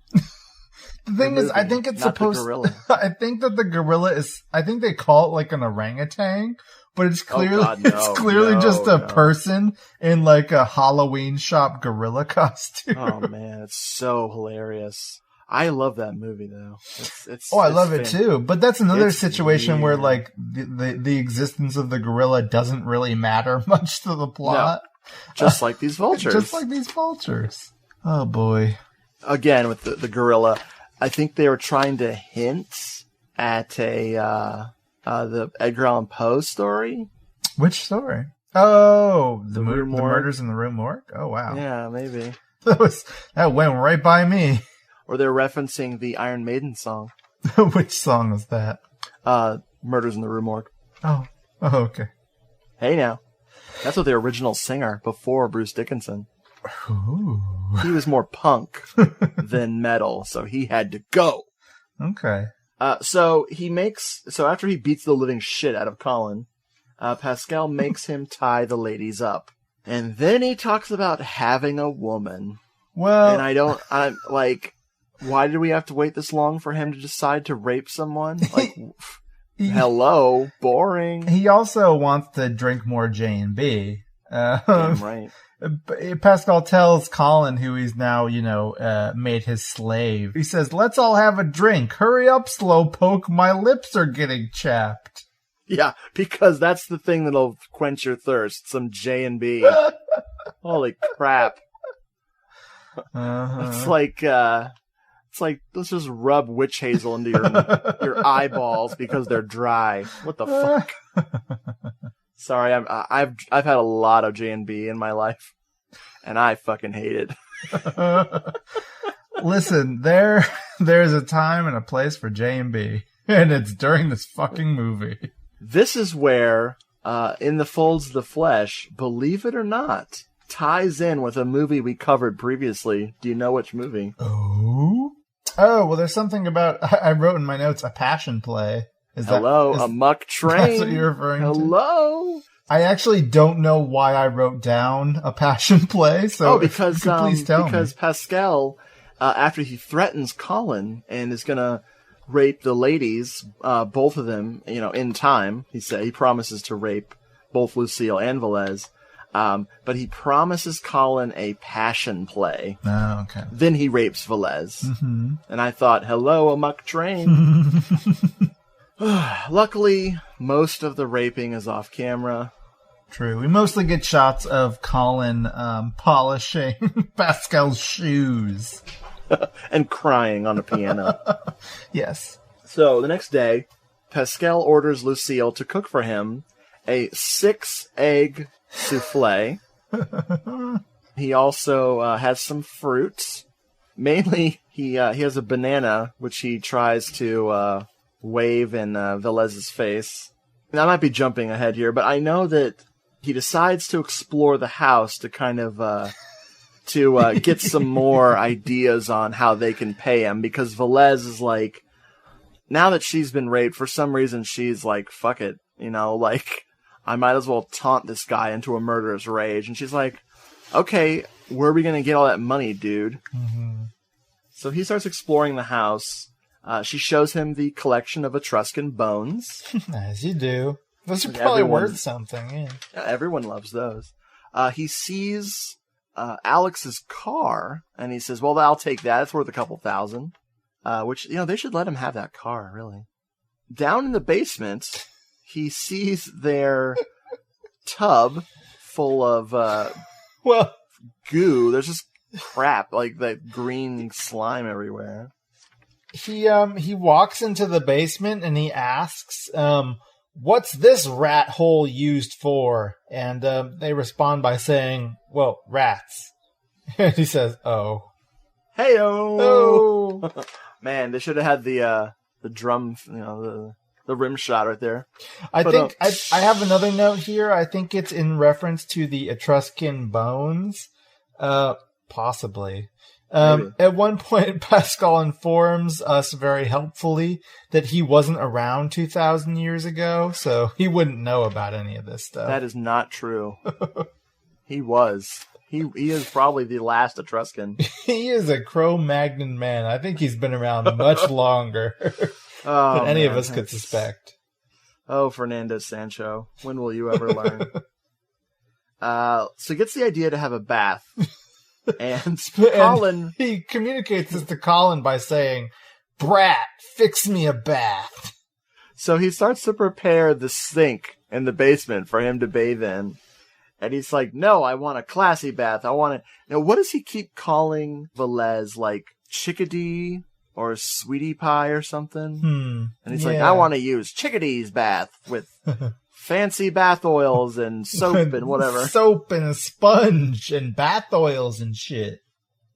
The thing is, I think it's supposed. I think that the gorilla is. I think they call it like an orangutan, but it's clearly just a person in like a Halloween shop gorilla costume. Oh man, it's so hilarious. I love that movie though. I love it too. But that's another situation where like the existence of the gorilla doesn't really matter much to the plot. No. Just like these vultures. Oh boy. Again with the gorilla, I think they were trying to hint at the Edgar Allan Poe story. Which story? Oh, the murders in the Rue Morgue. Oh wow. Yeah, maybe. That went right by me. Or they're referencing the Iron Maiden song. Which song is that? Murders in the Rue Morgue. Oh, okay. Hey now. That's what the original singer before Bruce Dickinson. Ooh. He was more punk than metal, so he had to go. Okay. So after he beats the living shit out of Colin, Pascal makes him tie the ladies up. And then he talks about having a woman. Well, and I'm like, why did we have to wait this long for him to decide to rape someone? Like, hello, boring. He also wants to drink more J&B. Damn right. Pascal tells Colin, who he's now, made his slave. He says, "Let's all have a drink. Hurry up, slowpoke. My lips are getting chapped." Yeah, because that's the thing that'll quench your thirst. Some J&B. Holy crap. Uh-huh. It's like let's just rub witch hazel into your eyeballs because they're dry. What the fuck? Sorry, I've had a lot of J&B in my life, and I fucking hate it. Listen, there's a time and a place for J&B, and it's during this fucking movie. This is where, In the Folds of the Flesh, believe it or not, ties in with a movie we covered previously. Do you know which movie? Oh, well, there's something about, I wrote in my notes, a passion play. A muck train. That's what you're referring to? Hello? I actually don't know why I wrote down a passion play, so because please tell me. Because Pascal, after he threatens Colin and is gonna rape the ladies, both of them, in time, he promises to rape both Lucille and Velez. But he promises Colin a passion play. Oh, okay. Then he rapes Velez. Mm-hmm. And I thought, hello, a muck train. Luckily, most of the raping is off camera. True. We mostly get shots of Colin polishing Pascal's shoes. And crying on a piano. Yes. So, the next day, Pascal orders Lucille to cook for him a 6-egg souffle. He also has some fruits. Mainly, he has a banana, which he tries to wave in Velez's face. And I might be jumping ahead here, but I know that he decides to explore the house to kind of get some more ideas on how they can pay him, because Velez is like, now that she's been raped, for some reason she's like, fuck it, I might as well taunt this guy into a murderous rage. And she's like, okay, where are we going to get all that money, dude? Mm-hmm. So he starts exploring the house. She shows him the collection of Etruscan bones. As you do. Those are probably worth something, yeah. Everyone loves those. He sees Alex's car, and he says, well, I'll take that. It's worth a couple thousand. Which, they should let him have that car, really. Down in the basement, he sees their tub full of goo. There's just crap, like that green slime everywhere. He walks into the basement and he asks, what's this rat hole used for? And they respond by saying, well, rats. And he says, oh. Hey-o! Oh. Man, they should have had the drum, the rim shot right there. I have another note here. I think it's in reference to the Etruscan bones. Possibly. At one point, Pascal informs us very helpfully that he wasn't around 2,000 years ago, so he wouldn't know about any of this stuff. That is not true. He was. He is probably the last Etruscan. He is a Cro-Magnon man. I think he's been around much longer than any of us could suspect. Oh, Fernando Sancho. When will you ever learn? So he gets the idea to have a bath. And Colin... he communicates this to Colin by saying, "Brat, fix me a bath." So he starts to prepare the sink in the basement for him to bathe in. And he's like, "No, I want a classy bath. I want it." Now, what does he keep calling Velez? Like, chickadee or sweetie pie or something? And he's like, "I want to use chickadee's bath with fancy bath oils and soap and whatever." Soap and a sponge and bath oils and shit.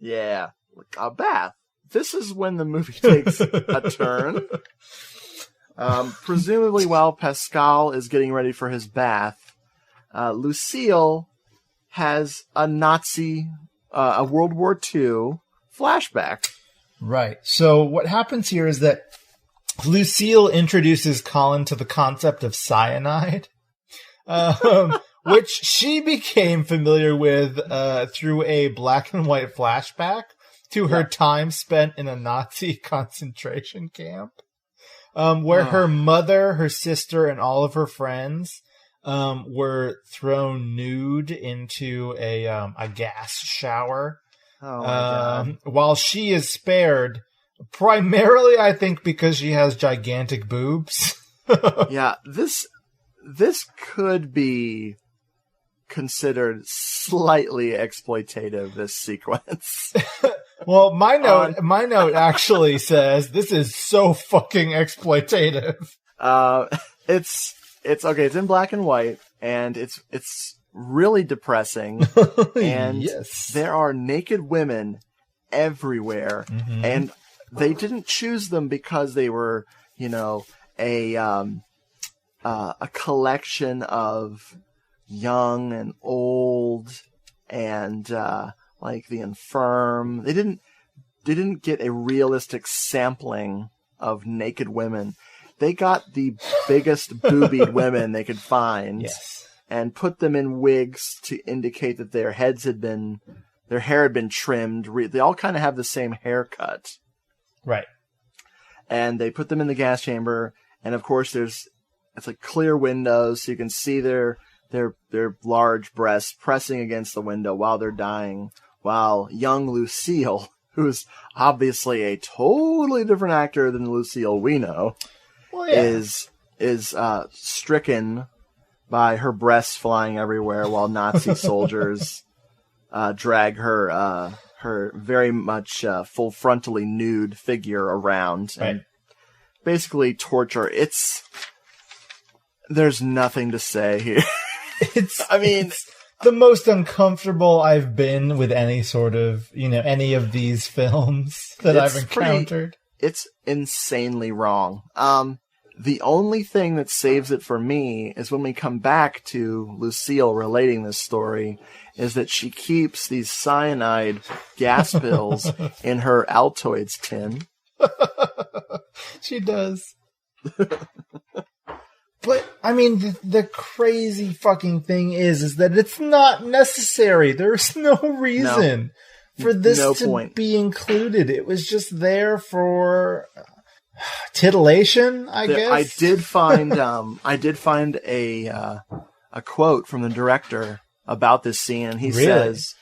Yeah, a bath. This is when the movie takes a turn. Presumably while Pascal is getting ready for his bath, Lucille has a Nazi, a World War II flashback. Right. So what happens here is that Lucille introduces Colin to the concept of cyanide, which she became familiar with through a black and white flashback to her time spent in a Nazi concentration camp, where her mother, her sister, and all of her friends were thrown nude into a gas shower. Oh my God. While she is spared, primarily, I think, because she has gigantic boobs. Yeah, this could be considered slightly exploitative, this sequence. Well, my note actually says this is so fucking exploitative. It's okay. It's in black and white, and it's really depressing. And there are naked women everywhere, and they didn't choose them because they were, a collection of young and old and like the infirm. They didn't get a realistic sampling of naked women. They got the biggest boobied women they could find and put them in wigs to indicate that their hair had been trimmed. They all kind of have the same haircut. Right. And they put them in the gas chamber. And of course it's like clear windows, so you can see their large breasts pressing against the window while they're dying. While young Lucille, who's obviously a totally different actor than the Lucille we know, is stricken by her breasts flying everywhere while Nazi soldiers drag her very much full frontally nude figure around and basically torture. There's nothing to say here. It's the most uncomfortable I've been with any sort of, any of these films that I've encountered. It's insanely wrong. The only thing that saves it for me is when we come back to Lucille relating this story, is that she keeps these cyanide gas pills in her Altoids tin. She does. But, the crazy fucking thing is that it's not necessary. There's no reason for this to be included. It was just there for titillation, I guess. I did find a quote from the director about this scene, and he says,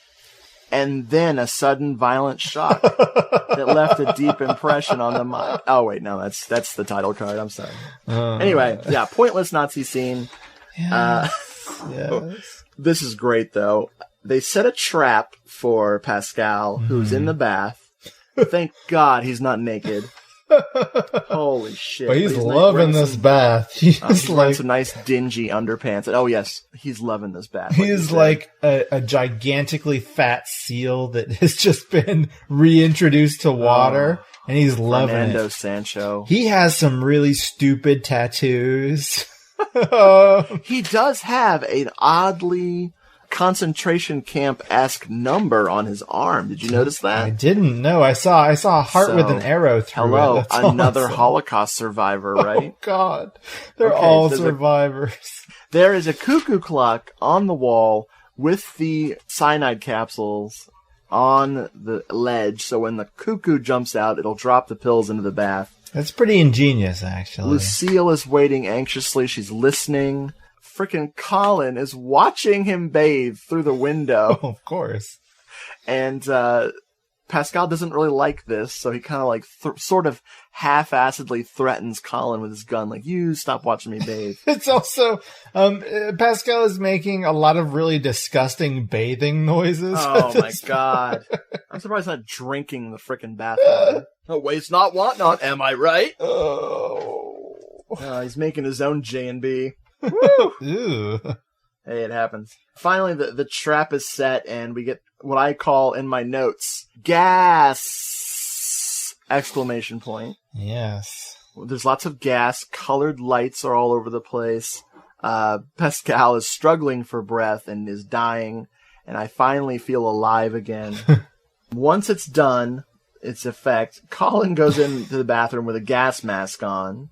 "And then a sudden violent shock that left a deep impression on the mind." Oh wait, no, that's the title card. I'm sorry. Anyway, pointless Nazi scene. Yes. This is great though. They set a trap for Pascal, who's in the bath. Thank God he's not naked. Holy shit. But he's loving this bath. He's wearing some nice dingy underpants. Oh yes, he's loving this bath. He's like a gigantically fat seal that has just been reintroduced to water, and he's loving Fernando it. Sancho. He has some really stupid tattoos. He does have an oddly concentration camp-esque number on his arm. Did you notice that? I didn't know. I saw a heart with an arrow through it. Hello, another Holocaust survivor, right? Oh, God. They're all survivors. There is a cuckoo clock on the wall with the cyanide capsules on the ledge, so when the cuckoo jumps out, it'll drop the pills into the bath. That's pretty ingenious, actually. Lucille is waiting anxiously. She's listening. Frickin' Colin is watching him bathe through the window. Oh, of course. And Pascal doesn't really like this, so he kind of like sort of half-assedly threatens Colin with his gun, like, you stop watching me bathe. It's also, Pascal is making a lot of really disgusting bathing noises. Oh my god. I'm surprised he's not drinking the frickin' bathwater. No, waste not, want not, am I right? Oh. He's making his own J&B. Woo! Ew. Hey, it happens. Finally, the trap is set, and we get what I call in my notes, gas! Exclamation point. Yes. There's lots of gas. Colored lights are all over the place. Pascal is struggling for breath and is dying, and I finally feel alive again. Once it's done, its effect, Colin goes into the bathroom with a gas mask on.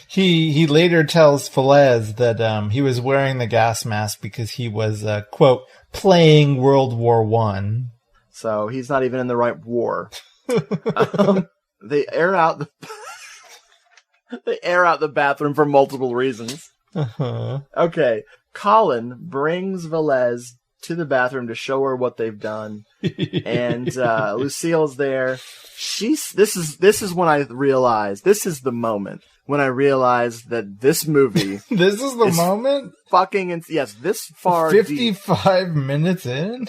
He later tells Feliz that he was wearing the gas mask because he was, quote, playing World War I. So he's not even in the right war. They air out the bathroom for multiple reasons. Uh-huh. Okay, Colin brings Velez to the bathroom to show her what they've done, and Lucille's there. This is when I realized, this is the moment when I realized that this movie this is the moment? Fucking yes, this far 55 minutes in?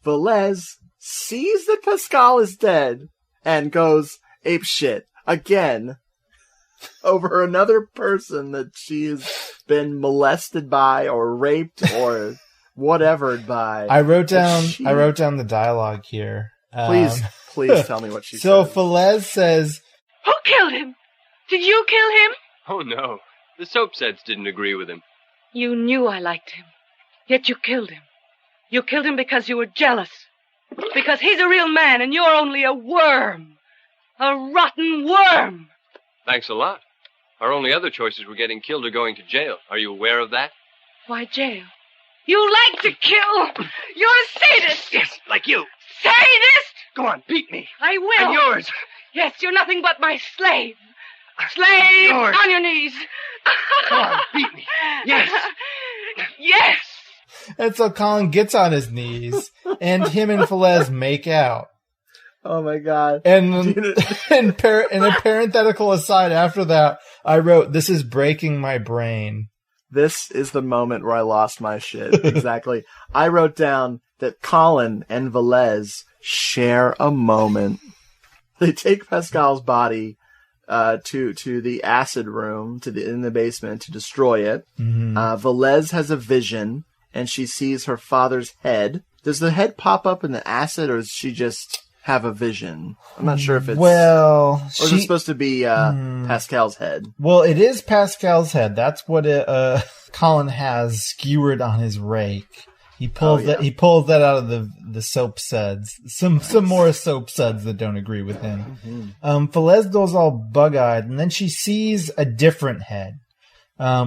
Velez sees that Pascal is dead and goes ape shit again over another person that she's been molested by or raped or whatever by. I wrote down the dialogue here. Please tell me what she said. So Feliz says, Who killed him? Did you kill him? Oh, no. The soap suds didn't agree with him. You knew I liked him, yet you killed him. You killed him because you were jealous. Because he's a real man and you're only a worm. A rotten worm. Thanks a lot. Our only other choices were getting killed or going to jail. Are you aware of that? Why jail? You like to kill. You're a sadist. Yes, like you. Sadist? Go on, beat me. I will. I'm yours. Yes, you're nothing but my slave. Slave, yours. on your knees. Go on, beat me. Yes. Yes. and so Colin gets on his knees, and him and Feliz make out. Oh my god. And in a parenthetical aside after that, I wrote, "This is breaking my brain." This is the moment where I lost my shit. Exactly. I wrote down that Colin and Velez share a moment. They take Pascal's body to the acid room in the basement to destroy it. Mm-hmm. Velez has a vision, and she sees her father's head. Does the head pop up in the acid, or does she just have a vision? I'm not sure if it's... Well, or is it supposed to be Pascal's head? Well, it is Pascal's head. That's what Colin has skewered on his rake. He pulls that out of the soap suds. Some more soap suds that don't agree with him. Mm-hmm. Feliz goes all bug-eyed, and then she sees a different head,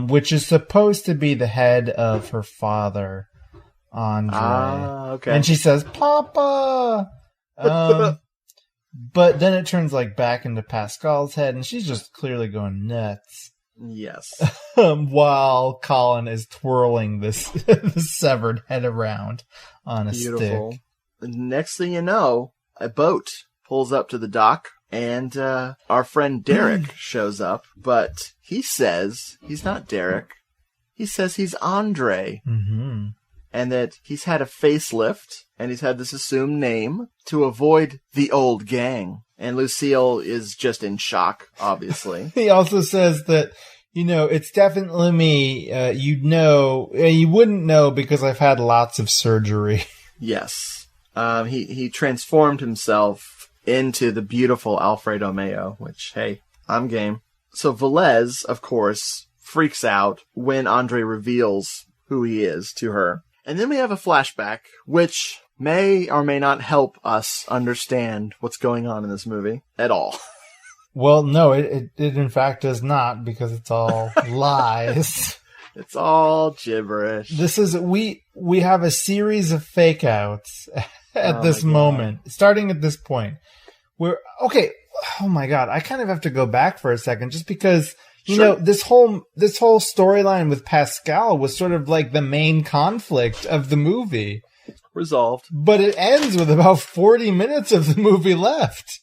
which is supposed to be the head of her father, Andre. Okay. And she says, "Papa!" But then it turns back into Pascal's head, and she's just clearly going nuts. Yes. While Colin is twirling this severed head around on a stick. Next thing you know, a boat pulls up to the dock, and our friend Derek shows up, but he says he's not Derek. He says he's Andre. Mm-hmm. And that he's had a facelift, and he's had this assumed name to avoid the old gang. And Lucille is just in shock, obviously. He also says that, it's definitely me. You wouldn't know because I've had lots of surgery. Yes. He transformed himself into the beautiful Alfredo Mayo, which, hey, I'm game. So Velez, of course, freaks out when Andre reveals who he is to her. And then we have a flashback, which may or may not help us understand what's going on in this movie at all. Well, no, it in fact does not, because it's all lies. It's all gibberish. This is we have a series of fake outs at this moment, starting at this point. We're okay. Oh my god, I kind of have to go back for a second, just because you know this whole storyline with Pascal was sort of like the main conflict of the movie. Resolved, but it ends with about 40 minutes of the movie left.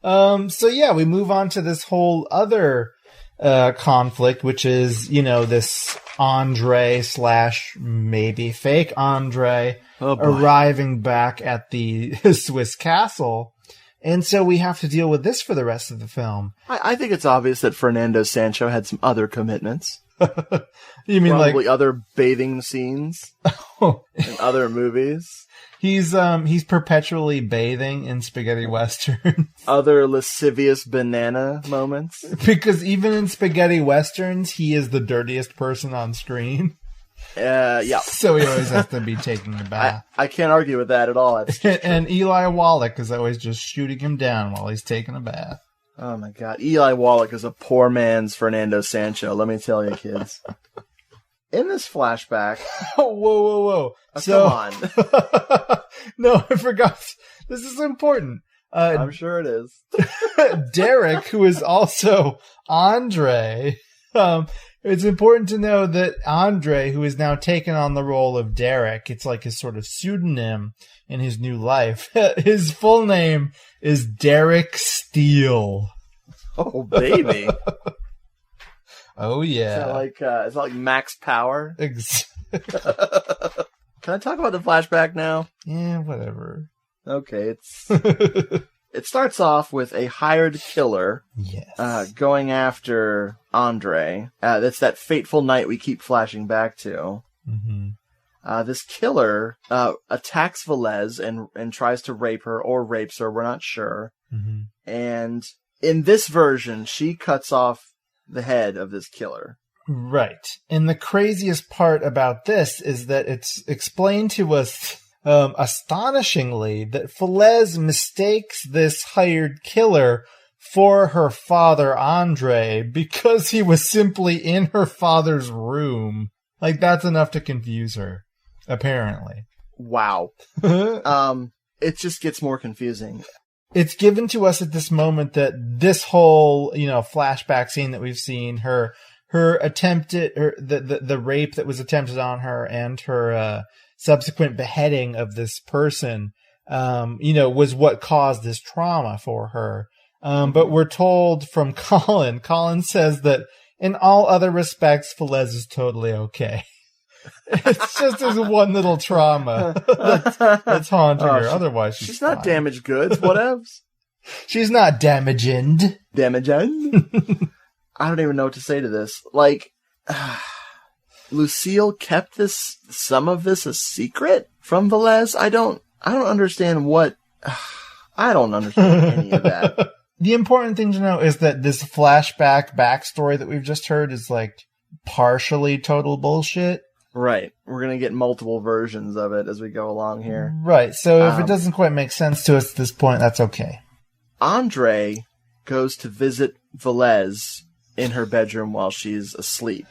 So yeah, we move on to this whole other conflict, which is, you know, this Andre / maybe fake Andre arriving back at the Swiss castle. And so we have to deal with this for the rest of the film. I think it's obvious that Fernando Sancho had some other commitments. You mean probably like other bathing scenes in other movies? He's perpetually bathing in spaghetti westerns. Other lascivious banana moments. Because even in spaghetti westerns, he is the dirtiest person on screen. Yeah. So he always has to be taking a bath. I can't argue with that at all. And Eli Wallach is always just shooting him down while he's taking a bath. Oh my god. Eli Wallach is a poor man's Fernando Sancho, let me tell you, kids. In this flashback... Whoa. Come on. No, I forgot. This is important. I'm sure it is. Derek, who is also Andre... it's important to know that Andre, who has now taken on the role of Derek, it's like his sort of pseudonym in his new life. His full name is Derek Steele. Oh, baby. Oh, yeah. Is that like Max Power? Can I talk about the flashback now? Yeah, whatever. Okay, it starts off with a hired killer going after Andre. That's that fateful night we keep flashing back to. Mm-hmm. This killer attacks Velez and tries to rape her, or rapes her, we're not sure. Mm-hmm. And in this version, she cuts off the head of this killer. Right. And the craziest part about this is that it's explained to us astonishingly that Velez mistakes this hired killer for her father Andre because he was simply in her father's room. Like, that's enough to confuse her, apparently. Wow. It just gets more confusing. It's given to us at this moment that this whole, flashback scene that we've seen, her attempted, the rape that was attempted on her and her, subsequent beheading of this person, was what caused this trauma for her. But we're told from Colin. Colin says that in all other respects, Velez is totally okay. It's just this one little trauma that's haunting her. Otherwise, she's not fine. Damaged goods. Whatevs. She's not damaging. Damaging? I don't even know what to say to this. Like, Lucille kept some of this a secret from Velez? I don't understand what... I don't understand any of that. The important thing to know is that this flashback backstory that we've just heard is, like, partially total bullshit. Right. We're going to get multiple versions of it as we go along here. Right. So if it doesn't quite make sense to us at this point, that's okay. Andre goes to visit Velez in her bedroom while she's asleep.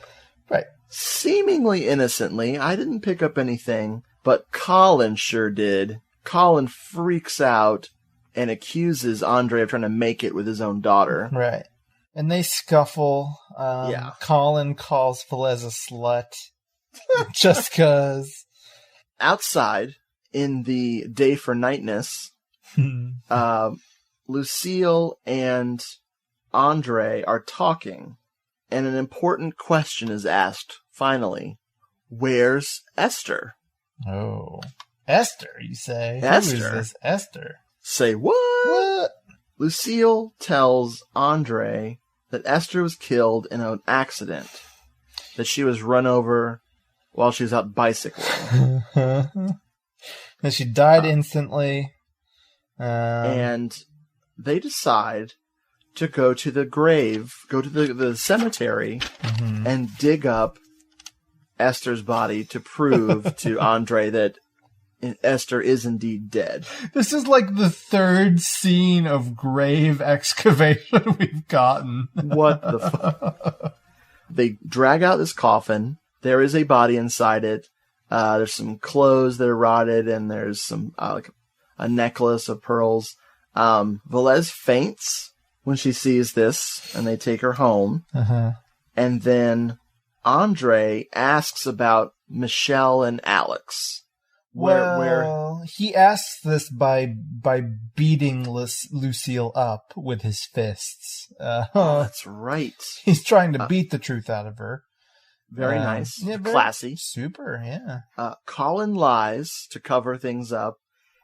Right. Seemingly innocently. I didn't pick up anything, but Colin sure did. Colin freaks out and accuses Andre of trying to make it with his own daughter. Right. And they scuffle. Colin calls Velez a slut. Just cause. Outside, in the day for nightness, Lucille and Andre are talking, and an important question is asked, finally. Where's Esther? Oh. Esther, you say? Esther. Who is this Esther? Say what? What? Lucille tells Andre that Esther was killed in an accident, that she was run over while she was out bicycling. And she died instantly. And they decide to go to the grave, go to the cemetery, and dig up Esther's body to prove to Andre that Esther is indeed dead. This is like the third scene of grave excavation we've gotten. What the fuck? They drag out this coffin, there is a body inside it. There's some clothes that are rotted, and there's some like a necklace of pearls. Velez faints when she sees this, and they take her home. Uh-huh. And then Andre asks about Michelle and Alex. Well, he asks this by beating Lucille up with his fists. That's right. He's trying to beat the truth out of her. Very nice. Yeah, classy. Super, yeah. Colin lies to cover things up,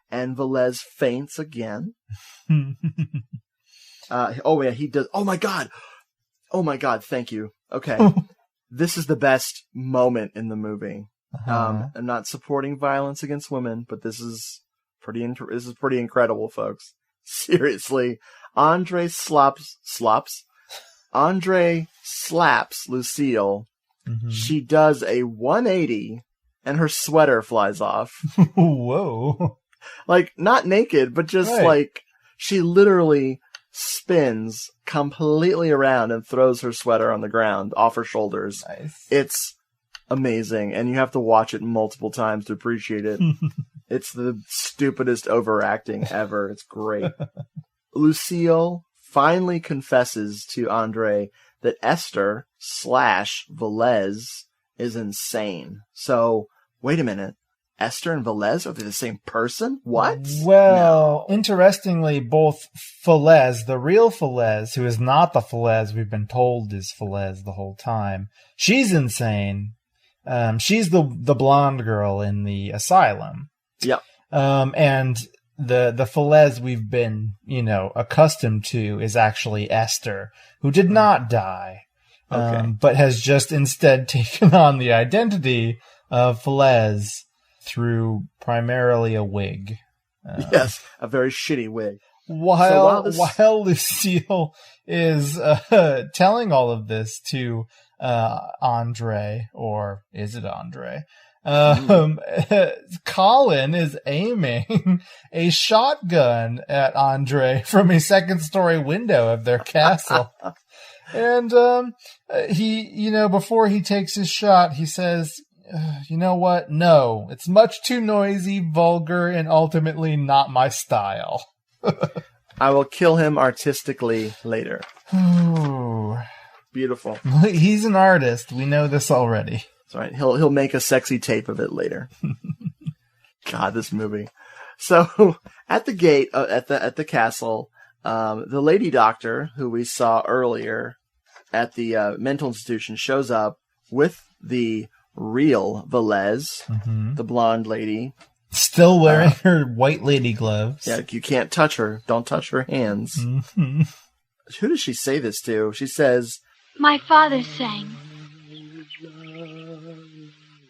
and Velez faints again. He does. Oh my god, thank you. Okay. This is the best moment in the movie. I'm not supporting violence against women, but this is pretty incredible, folks. Seriously. Andre slaps Lucille. Mm-hmm. She does a 180 and her sweater flies off. Whoa. Like, not naked, but just like, she literally spins completely around and throws her sweater on the ground off her shoulders. Nice. It's amazing, and you have to watch it multiple times to appreciate it. It's the stupidest overacting ever. It's great. Lucille finally confesses to Andre that Esther / Velez is insane. So, wait a minute. Esther and Velez, are they the same person? What? Well, Interestingly, both Velez, the real Velez, who is not the Velez we've been told is Velez the whole time, she's insane. She's the blonde girl in the asylum. Yep. And the Velez we've been, accustomed to is actually Esther, who did not die, but has just instead taken on the identity of Velez through primarily a wig. Yes, a very shitty wig. While Lucille is telling all of this to Andre, or is it Andre? Colin is aiming a shotgun at Andre from a second-story window of their castle. And he, before he takes his shot, he says, you know what? No, it's much too noisy, vulgar, and ultimately not my style. I will kill him artistically later. Ooh. Beautiful. He's an artist. We know this already. That's right. He'll make a sexy tape of it later. God, this movie. So at the gate at the castle, the lady doctor who we saw earlier at the mental institution shows up with the real Velez, the blonde lady. Still wearing her white lady gloves. Yeah, you can't touch her. Don't touch her hands. Mm-hmm. Who does she say this to? She says, "My father sang.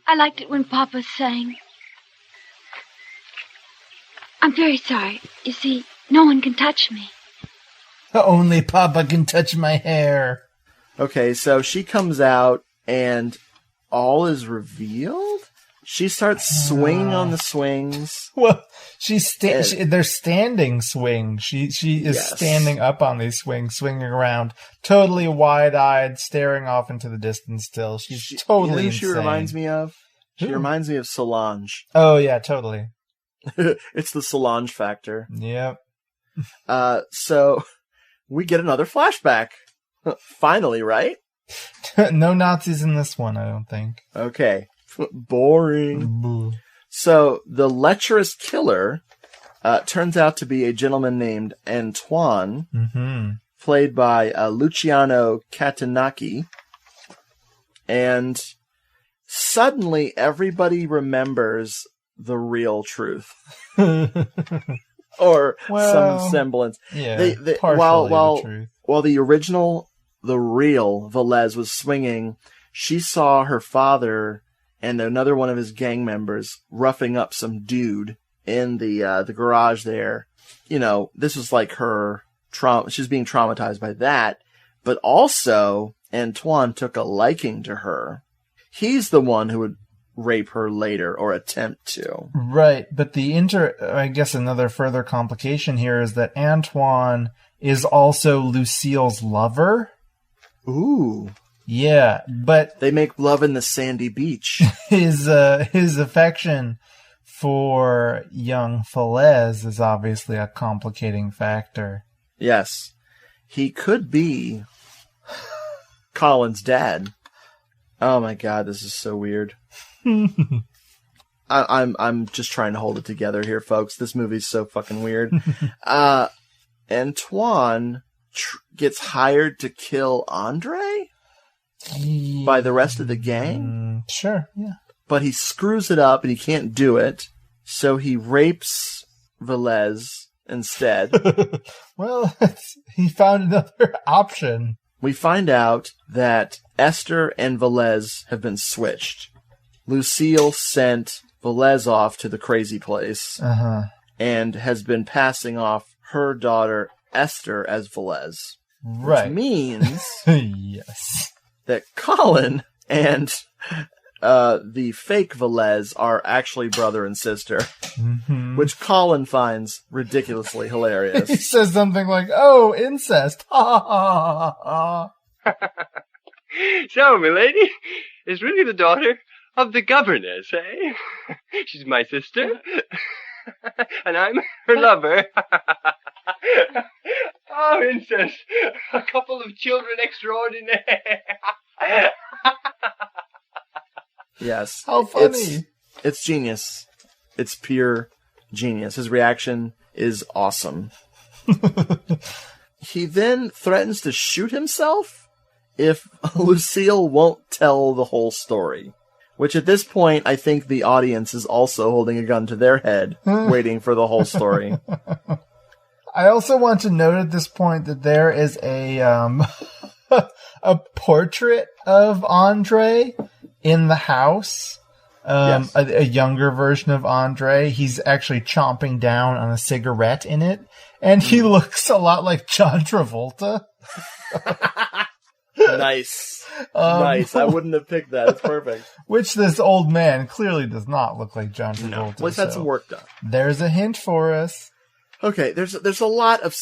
I liked it when Papa sang. I'm very sorry. You see, no one can touch me. Only Papa can touch my hair." Okay, so she comes out and all is revealed? She starts swinging on the swings. Well, they're standing swings. She is standing up on these swings, swinging around, totally wide-eyed, staring off into the distance still. She's totally insane. She reminds me of? She reminds me of Solange. Oh, yeah, totally. It's the Solange factor. Yep. So, we get another flashback. Finally, right? No Nazis in this one, I don't think. Okay. Boring. So, the lecherous killer turns out to be a gentleman named Antoine, played by Luciano Catanacci. And suddenly, everybody remembers the real truth. Or some semblance. Yeah, partially the truth. While the real Velez was swinging, she saw her father and another one of his gang members roughing up some dude in the garage there. This was like her trauma. She's being traumatized by that. But also, Antoine took a liking to her. He's the one who would rape her later, or attempt to. Right, but I guess another further complication here is that Antoine is also Lucille's lover. Ooh. Yeah, but they make love in the sandy beach. His affection for young Feliz is obviously a complicating factor. Yes. He could be Colin's dad. Oh my god, this is so weird. I'm just trying to hold it together here, folks. This movie's so fucking weird. Antoine gets hired to kill Andre by the rest of the gang? Sure, yeah. But he screws it up and he can't do it, so he rapes Velez instead. Well, he found another option. We find out that Esther and Velez have been switched. Lucille sent Velez off to the crazy place and has been passing off her daughter Esther as Velez. Right. Which means yes, that Colin and the fake Velez are actually brother and sister, which Colin finds ridiculously hilarious. He says something like, "Oh, incest." Ha ha ha ha. So, milady, is really the daughter of the governess, eh? She's my sister, and I'm her lover. Oh, incest. A couple of children extraordinaire. Yes. How funny. It's genius. It's pure genius. His reaction is awesome. He then threatens to shoot himself if Lucille won't tell the whole story. Which at this point, I think the audience is also holding a gun to their head, waiting for the whole story. I also want to note at this point that there is a a portrait of Andre in the house. Yes. A younger version of Andre. He's actually chomping down on a cigarette in it, and he looks a lot like John Travolta. Nice. Nice. I wouldn't have picked that. It's perfect. Which this old man clearly does not look like John Travolta. No. Well, he's had some work done. There's a hint for us. Okay, there's a lot of...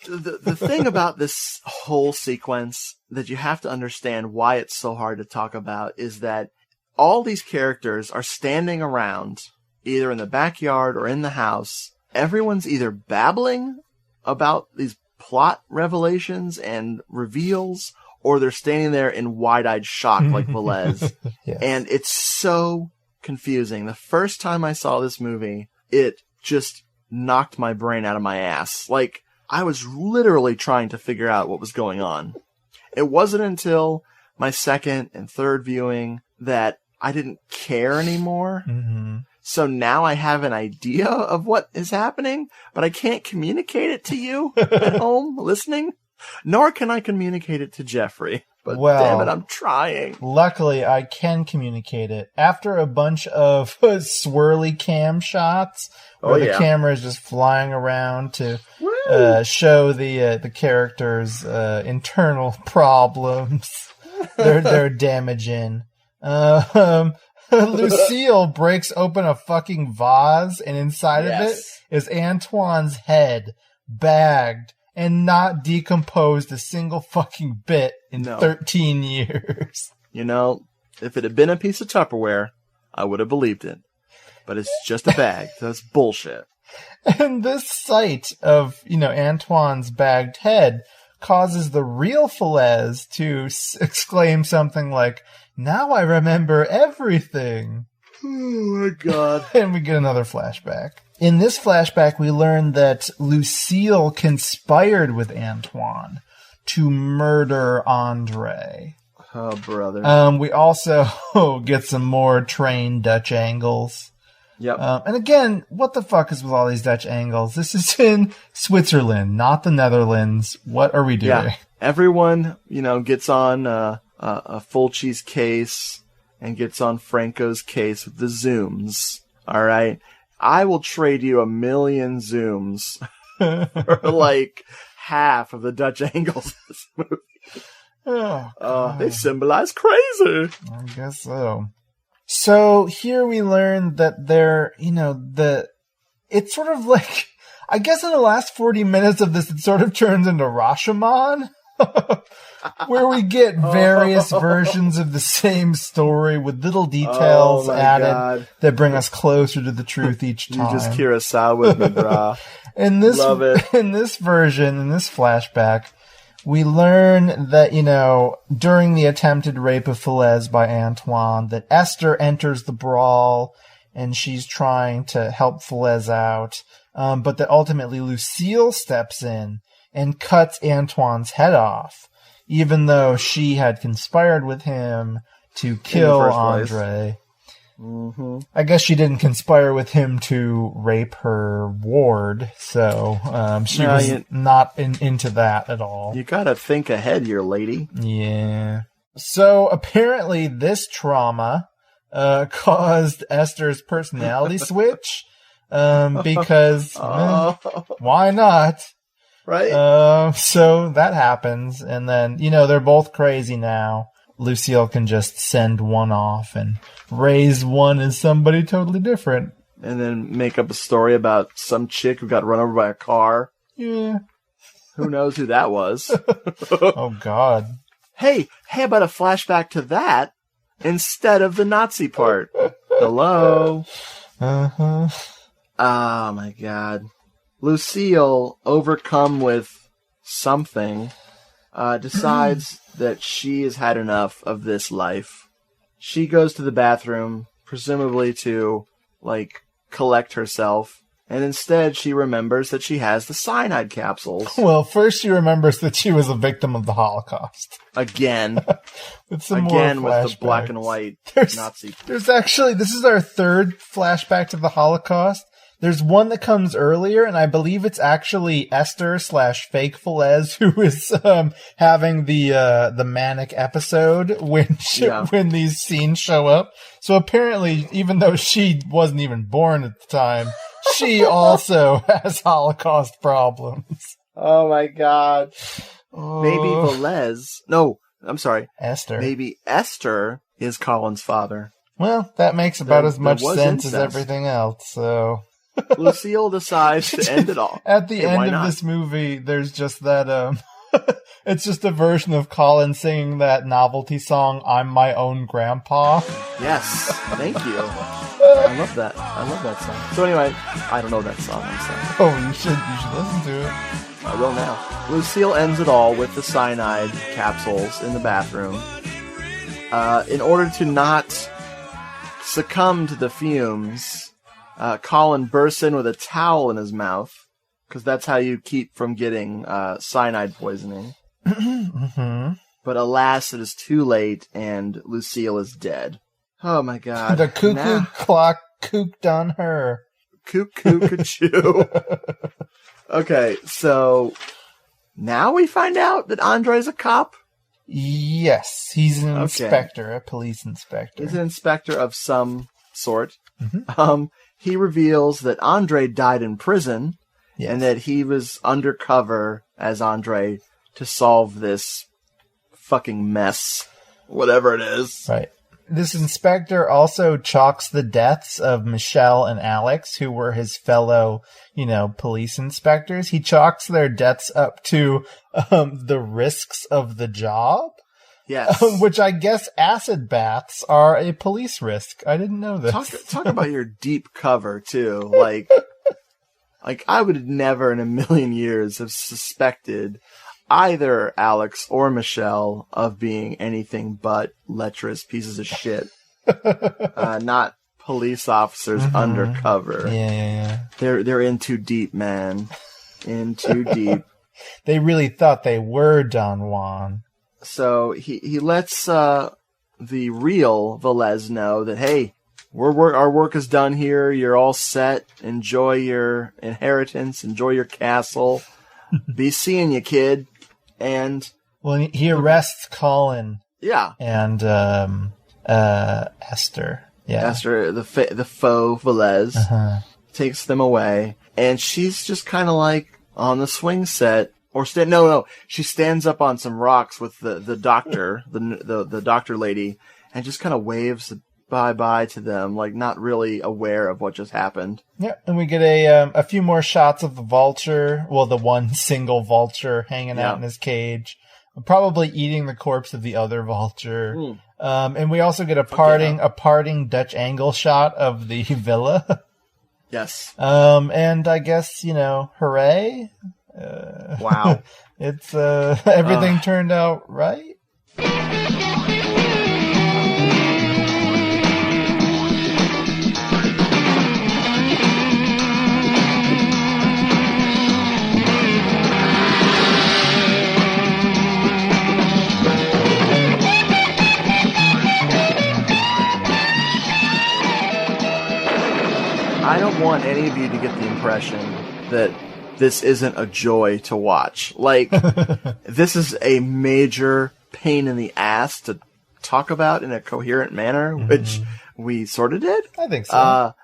The thing about this whole sequence that you have to understand why it's so hard to talk about is that all these characters are standing around, either in the backyard or in the house. Everyone's either babbling about these plot revelations and reveals, or they're standing there in wide-eyed shock like Velez. Yes. And it's so confusing. The first time I saw this movie, it just knocked my brain out of my ass. Like, I was literally trying to figure out what was going on. It wasn't until my second and third viewing that I didn't care anymore. So now I have an idea of what is happening, but I can't communicate it to you at home listening, nor can I communicate it to Jeffrey. But damn it, I'm trying. Luckily, I can communicate it. After a bunch of swirly cam shots where the camera is just flying around to show the characters' internal problems, their damaging. Lucille breaks open a fucking vase, and inside of it is Antoine's head, bagged and not decomposed a single fucking bit in 13 years. You know, if it had been a piece of Tupperware, I would have believed it. But it's just a bag. That's bullshit. And this sight of, Antoine's bagged head causes the real Feliz to exclaim something like, "Now I remember everything." Oh my god. And we get another flashback. In this flashback, we learn that Lucille conspired with Antoine to murder Andre. Oh, brother. We also get some more trained Dutch angles. Yep. And again, what the fuck is with all these Dutch angles? This is in Switzerland, not the Netherlands. What are we doing? Yeah. Everyone, gets on a Fulci's case and gets on Franco's case with the zooms. All right. I will trade you 1 million zooms for like half of the Dutch angles of this movie. They symbolize crazy. I guess so. So here we learn that they're, it's sort of like, I guess in the last 40 minutes of this, it sort of turns into Rashomon. where we get various versions of the same story with little details added that bring us closer to the truth each time. You just Kurosawa with me, brah. Love it. In this version, in this flashback, we learn that, during the attempted rape of Feliz by Antoine, that Esther enters the brawl and she's trying to help Feliz out, but that ultimately Lucille steps in and cuts Antoine's head off, even though she had conspired with him to kill Andre. Mm-hmm. I guess she didn't conspire with him to rape her ward, so she was not into that at all. You gotta think ahead here, lady. Yeah. So apparently this trauma caused Esther's personality switch, because why not? Right. So that happens, and then, they're both crazy now. Lucille can just send one off and raise one as somebody totally different. And then make up a story about some chick who got run over by a car. Yeah. Who knows who that was? Oh, God. Hey, how about a flashback to that instead of the Nazi part? Hello? Uh-huh. Oh, my God. Lucille, overcome with something, decides that she has had enough of this life. She goes to the bathroom, presumably to, collect herself, and instead she remembers that she has the cyanide capsules. Well, first she remembers that she was a victim of the Holocaust. Again. With with the black and white Nazi. There's actually, this is our third flashback to the Holocaust. There's one that comes earlier, and I believe it's actually Esther / fake Feliz who is having the manic episode when these scenes show up. So apparently, even though she wasn't even born at the time, she also has Holocaust problems. Oh my God. Maybe Velez. No, I'm sorry. Esther. Maybe Esther is Colin's father. Well, that makes about as much sense as everything else, so... Lucille decides to end it all. At the end of this movie, there's just that, it's just a version of Colin singing that novelty song, I'm My Own Grandpa. Yes, thank you. I love that. I love that song. So anyway, I don't know that song, I'm sorry. Oh, you should listen to it. I will now. Lucille ends it all with the cyanide capsules in the bathroom. In order to not succumb to the fumes, Colin bursts in with a towel in his mouth, because that's how you keep from getting cyanide poisoning. Mm-hmm. But alas, it is too late, and Lucille is dead. Oh my God. The cuckoo clock cooked on her. Cuckoo. Okay, so now we find out that Andre's a cop? Yes, he's an inspector, a police inspector. He's an inspector of some sort. Mm-hmm. He reveals that Andre died in prison, and that he was undercover as Andre to solve this fucking mess, whatever it is. Right. This inspector also chalks the deaths of Michelle and Alex, who were his fellow, police inspectors. He chalks their deaths up to the risks of the job. Yes. Which I guess acid baths are a police risk. I didn't know this. Talk about your deep cover, too. Like I would never in a million years have suspected either Alex or Michelle of being anything but lecherous pieces of shit. Not police officers undercover. Yeah. They're in too deep, man. In too deep. They really thought they were Don Juan. So he lets the real Velez know that, hey, our work is done here. You're all set. Enjoy your inheritance. Enjoy your castle. Be seeing you, kid. And he arrests Colin. Yeah. And Esther. Yeah. Esther, the faux Velez, takes them away, and she's just kind of like on the swing set. She stands up on some rocks with the doctor, the doctor lady, and just kind of waves bye-bye to them, like not really aware of what just happened. Yeah, and we get a few more shots of the vulture, the one single vulture hanging out in his cage. probably eating the corpse of the other vulture. And we also get a parting Dutch angle shot of the villa. Yes. And I guess, hooray. Wow. It's, everything turned out right. I don't want any of you to get the impression that this isn't a joy to watch. Like, this is a major pain in the ass to talk about in a coherent manner, which we sort of did. I think so.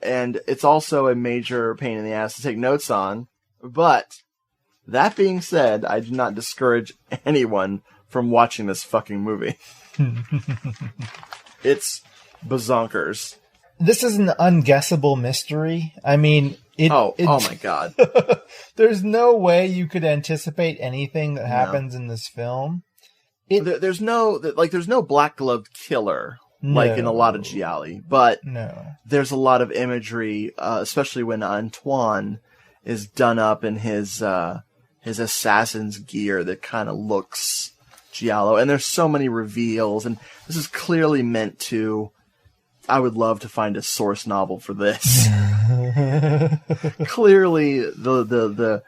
And it's also a major pain in the ass to take notes on. But, that being said, I do not discourage anyone from watching this fucking movie. It's bazonkers. This is an unguessable mystery. I mean, oh my god. There's no way you could anticipate anything that happens in this film. There's no black gloved killer like in a lot of gialli, but there's a lot of imagery, especially when Antoine is done up in his assassin's gear that kind of looks giallo, and there's so many reveals, and this is clearly meant to. I would love to find a source novel for this. Clearly, the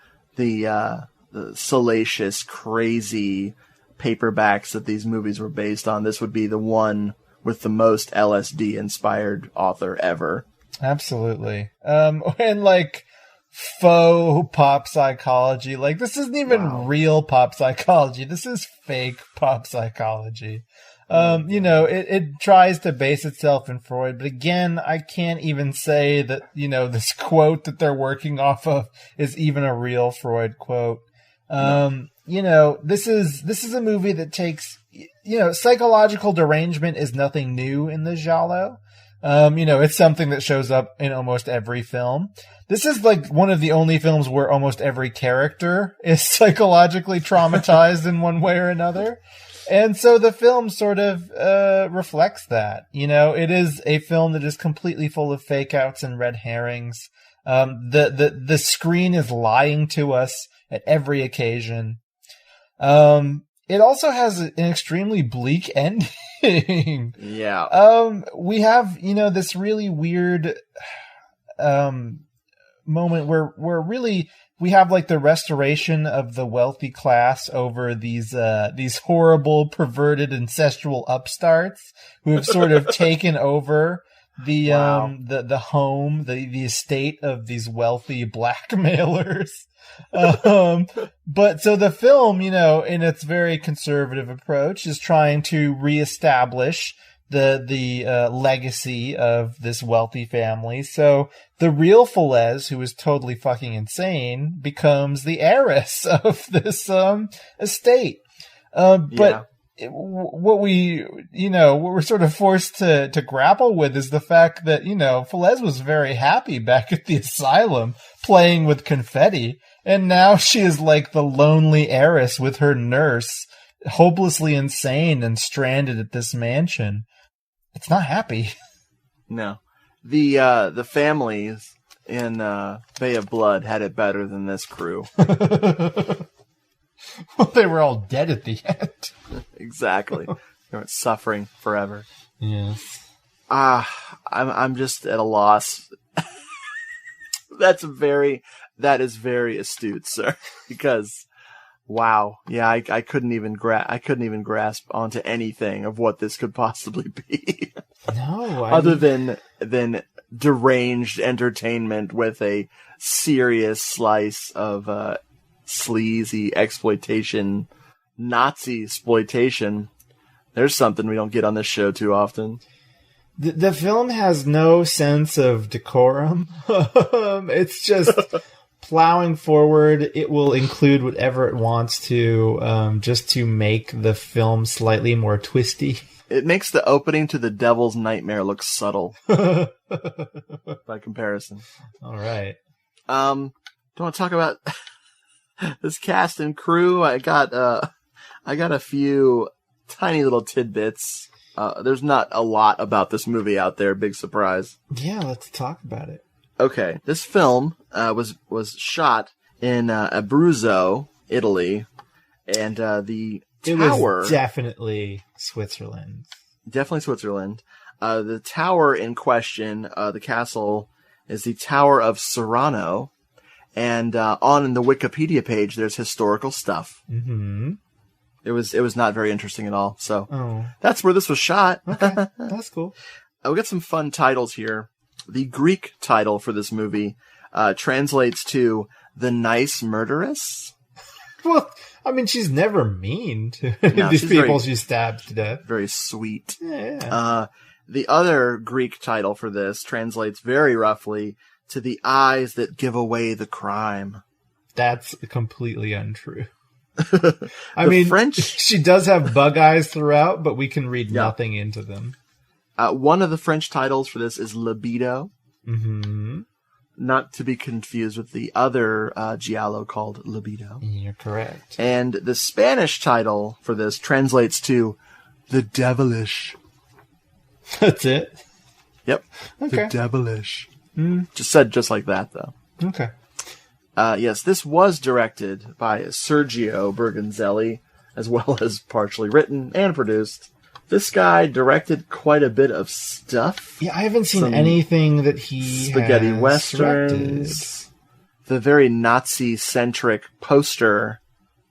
salacious, crazy paperbacks that these movies were based on, this would be the one with the most LSD-inspired author ever. Absolutely. And like faux pop psychology. Like, this isn't even real pop psychology. This is fake pop psychology. It tries to base itself in Freud, but again, I can't even say that, this quote that they're working off of is even a real Freud quote. This is a movie that takes, psychological derangement is nothing new in the giallo. It's something that shows up in almost every film. This is like one of the only films where almost every character is psychologically traumatized in one way or another. And so the film sort of reflects that. It is a film that is completely full of fake outs and red herrings. The screen is lying to us at every occasion. It also has an extremely bleak ending. Yeah. We have, this really weird moment where really we have like the restoration of the wealthy class over these horrible, perverted, incestual upstarts who have sort of taken over the home, the estate of these wealthy blackmailers. But so the film, in its very conservative approach, is trying to reestablish the legacy of this wealthy family. So the real Feliz, who is totally fucking insane, becomes the heiress of this estate. But what we're sort of forced to grapple with is the fact that, Feliz was very happy back at the asylum playing with confetti. And now she is like the lonely heiress with her nurse, hopelessly insane and stranded at this mansion. It's not happy. No. The families in Bay of Blood had it better than this crew. Well, they were all dead at the end. Exactly. They were suffering forever. Yes. I'm just at a loss. That is very astute, sir. Because, wow, yeah, I couldn't even grasp onto anything of what this could possibly be. No, other than deranged entertainment with a serious slice of sleazy exploitation, Nazi exploitation. There's something we don't get on this show too often. The film has no sense of decorum. It's just plowing forward. It will include whatever it wants to, just to make the film slightly more twisty. It makes the opening to The Devil's Nightmare look subtle by comparison. All right. Don't want to talk about this cast and crew. I got I got a few tiny little tidbits. There's not a lot about this movie out there. Big surprise. Yeah, let's talk about it. Okay, this film was shot in Abruzzo, Italy, and the tower... It was definitely Switzerland. Definitely Switzerland. The tower in question, the castle, is the Tower of Serrano, and on the Wikipedia page, there's historical stuff. Mm-hmm. It was not very interesting at all. So that's where this was shot. Okay, that's cool. We got some fun titles here. The Greek title for this movie translates to "The Nice Murderess." Well, I mean, she's never mean to these people she stabbed to death. Very sweet. Yeah. The other Greek title for this translates very roughly to "The Eyes That Give Away the Crime." That's completely untrue. I mean, French... she does have bug eyes throughout, but we can read nothing into them. One of the French titles for this is Libido. Mm-hmm. Not to be confused with the other giallo called Libido. You're correct. And the Spanish title for this translates to The Devilish. That's it? Yep. Okay. The Devilish. Just said just like that, though. Okay. Yes, this was directed by Sergio Bergonzelli, as well as partially written and produced. This guy directed quite a bit of stuff. Yeah, I haven't seen anything that he spaghetti has westerns. Directed. The very Nazi-centric poster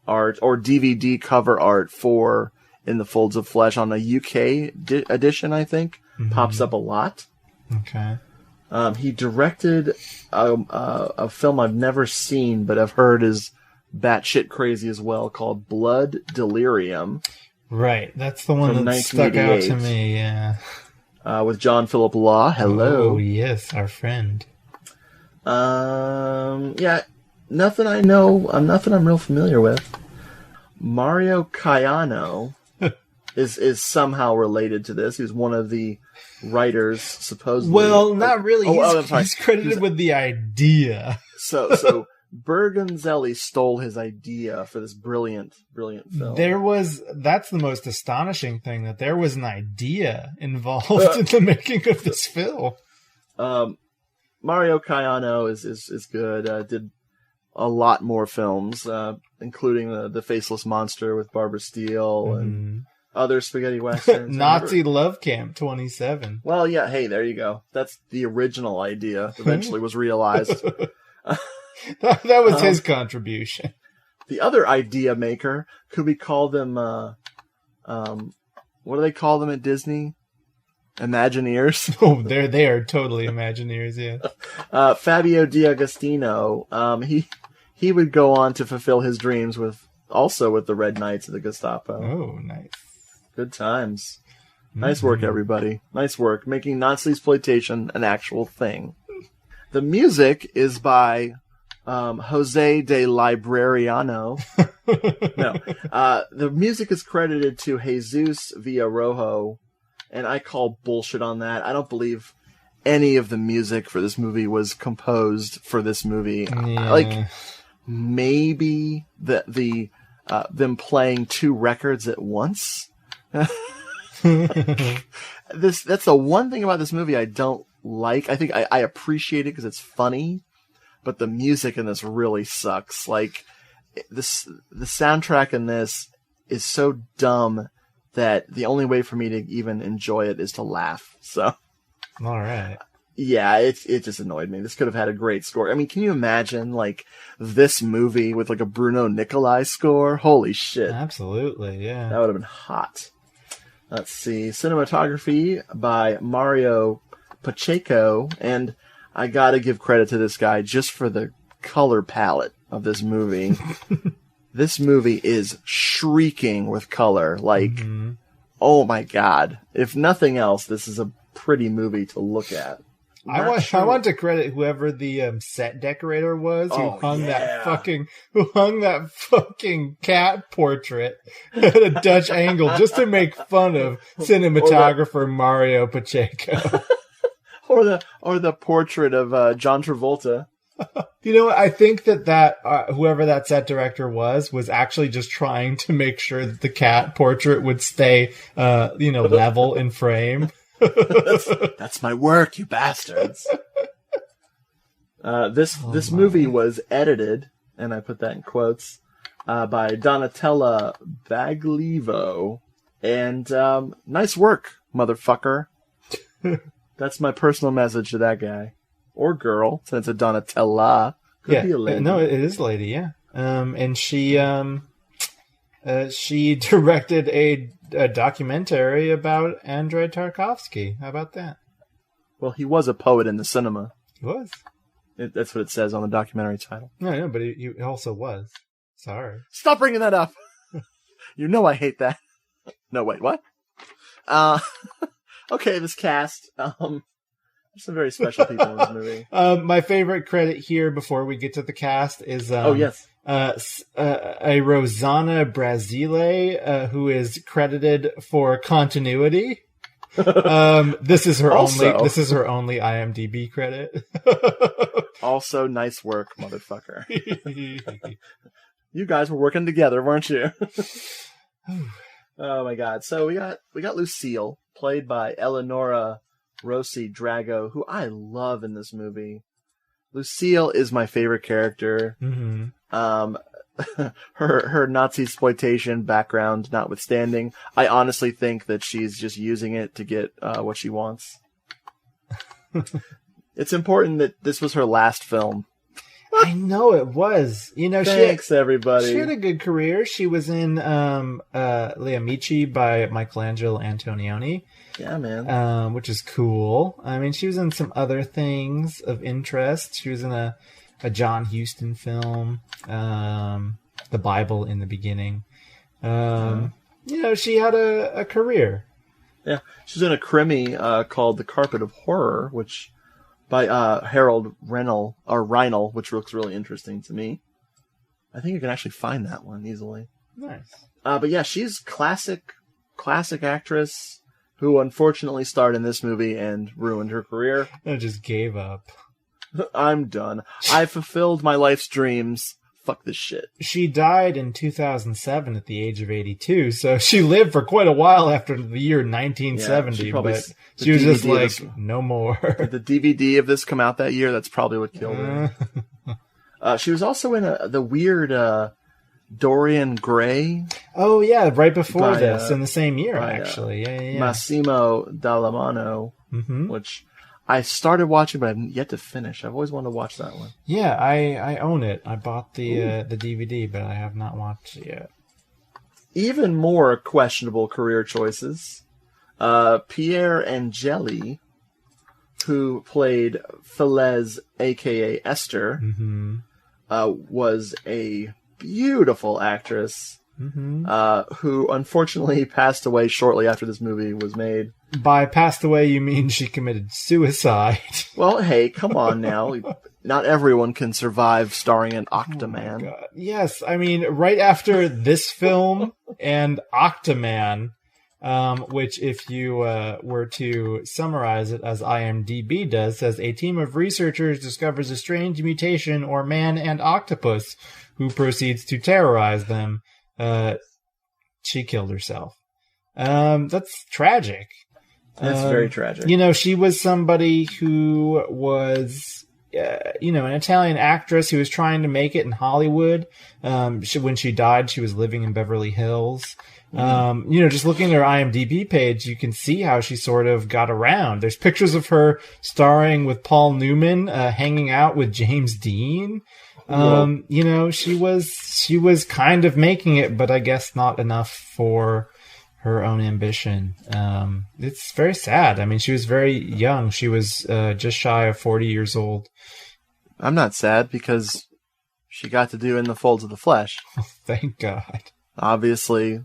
art or DVD cover art for In the Folds of Flesh on a UK edition, I think, pops up a lot. Okay. He directed a film I've never seen, but I've heard is batshit crazy as well, called Blood Delirium. Right, that's the one that stuck out to me, yeah. With John Philip Law. Hello. Oh, yes, our friend. Yeah, nothing I know, nothing I'm real familiar with. Mario Caiano is somehow related to this. He was one of the writers, supposedly. Well, not really. He's credited with the idea. So Bergonzelli stole his idea for this brilliant film. That's the most astonishing thing, that there was an idea involved in the making of this film. Mario Caiano is good. Did a lot more films, including the Faceless Monster with Barbara Steele and other spaghetti westerns. Nazi Love Camp 27. Well, yeah, hey, there you go. That's the original idea. Eventually was realized. That was his contribution. The other idea maker, could we call them, what do they call them at Disney? Imagineers? Oh, they are totally Imagineers, yeah. Fabio D'Agostino, he would go on to fulfill his dreams with the Red Knights of the Gestapo. Oh, nice. Good times. Nice work, everybody. Nice work. Making Nazi exploitation an actual thing. The music is by Jose de Librariano. No. The music is credited to Jesus Villarrojo, and I call bullshit on that. I don't believe any of the music for this movie was composed for this movie. Yeah. Like, maybe them playing two records at once. That's the one thing about this movie I don't like. I think I appreciate it because it's funny, but the music in this really sucks. Like, the soundtrack in this is so dumb that the only way for me to even enjoy it is to laugh. So, all right. Yeah, it just annoyed me. This could have had a great score. I mean, can you imagine, like, this movie with, like, a Bruno Nicolai score? Holy shit. Absolutely, yeah. That would have been hot. Let's see. Cinematography by Mario Pacheco. And I gotta give credit to this guy just for the color palette of this movie. This movie is shrieking with color. Like, oh my god. If nothing else, this is a pretty movie to look at. I want to credit whoever the set decorator was who hung that fucking cat portrait at a Dutch angle just to make fun of cinematographer Mario Pacheco. or the portrait of John Travolta. You know what? I think that whoever that set director was actually just trying to make sure that the cat portrait would stay, level in frame. That's my work, you bastards. This movie was edited, and I put that in quotes, by Donatella Baglivo. And nice work, motherfucker. That's my personal message to that guy. Or girl, since it's a Donatella. Could be a lady. No, it is a lady, yeah. And she directed a documentary about Andrei Tarkovsky. How about that? Well, he was a poet in the cinema. He was. That's what it says on the documentary title. No, but he also was. Sorry. Stop bringing that up. You know I hate that. No, wait, what? Okay, this cast. There's some very special people in this movie. My favorite credit here before we get to the cast is a Rosanna Brasile, who is credited for continuity. This is her only IMDb credit. Also, nice work, motherfucker. You guys were working together, weren't you? Oh my god! So we got Lucille, played by Eleonora Rossi Drago, who I love in this movie. Lucille is my favorite character. Mm-hmm. Her Nazi exploitation background notwithstanding, I honestly think that she's just using it to get what she wants. It's important that this was her last film. I know it was. Thanks, everybody. She had a good career. She was in Le Amici by Michelangelo Antonioni. Yeah, man. Which is cool. I mean, she was in some other things of interest. She was in a John Huston film, The Bible in the Beginning. She had a career. Yeah, she's in a krimi called The Carpet of Horror, which by Harold Reinl, which looks really interesting to me. I think you can actually find that one easily. Nice. But yeah, she's classic actress who unfortunately starred in this movie and ruined her career. And just gave up. I'm done. I fulfilled my life's dreams. Fuck this shit. She died in 2007 at the age of 82, so she lived for quite a while after the year 1970, but she was just like, no more. Did the DVD of this come out that year? That's probably what killed her. She was also in the weird Dorian Gray. Oh, yeah, right before this, in the same year, actually. Yeah. Massimo Dallamano, which I started watching, but I've yet to finish. I've always wanted to watch that one. Yeah, I own it. I bought the DVD, but I have not watched it yet. Even more questionable career choices. Pierre Angeli, who played Flesh AKA Esther, was a beautiful actress who unfortunately passed away shortly after this movie was made. By passed away, you mean she committed suicide? Well, hey, come on now. Not everyone can survive starring in Octoman. Oh my God. Yes, I mean, right after this film and Octoman, which if you were to summarize it as IMDb does, says a team of researchers discovers a strange mutation or man and octopus who proceeds to terrorize them. She killed herself. That's tragic. That's very tragic. She was somebody who was, an Italian actress who was trying to make it in Hollywood. When she died, she was living in Beverly Hills. Just looking at her IMDb page, you can see how she sort of got around. There's pictures of her starring with Paul Newman, hanging out with James Dean. She was kind of making it, but I guess not enough for her own ambition. It's very sad. I mean, she was very young. She was just shy of 40 years old. I'm not sad because she got to do In the Folds of the Flesh. Oh, thank God. Obviously,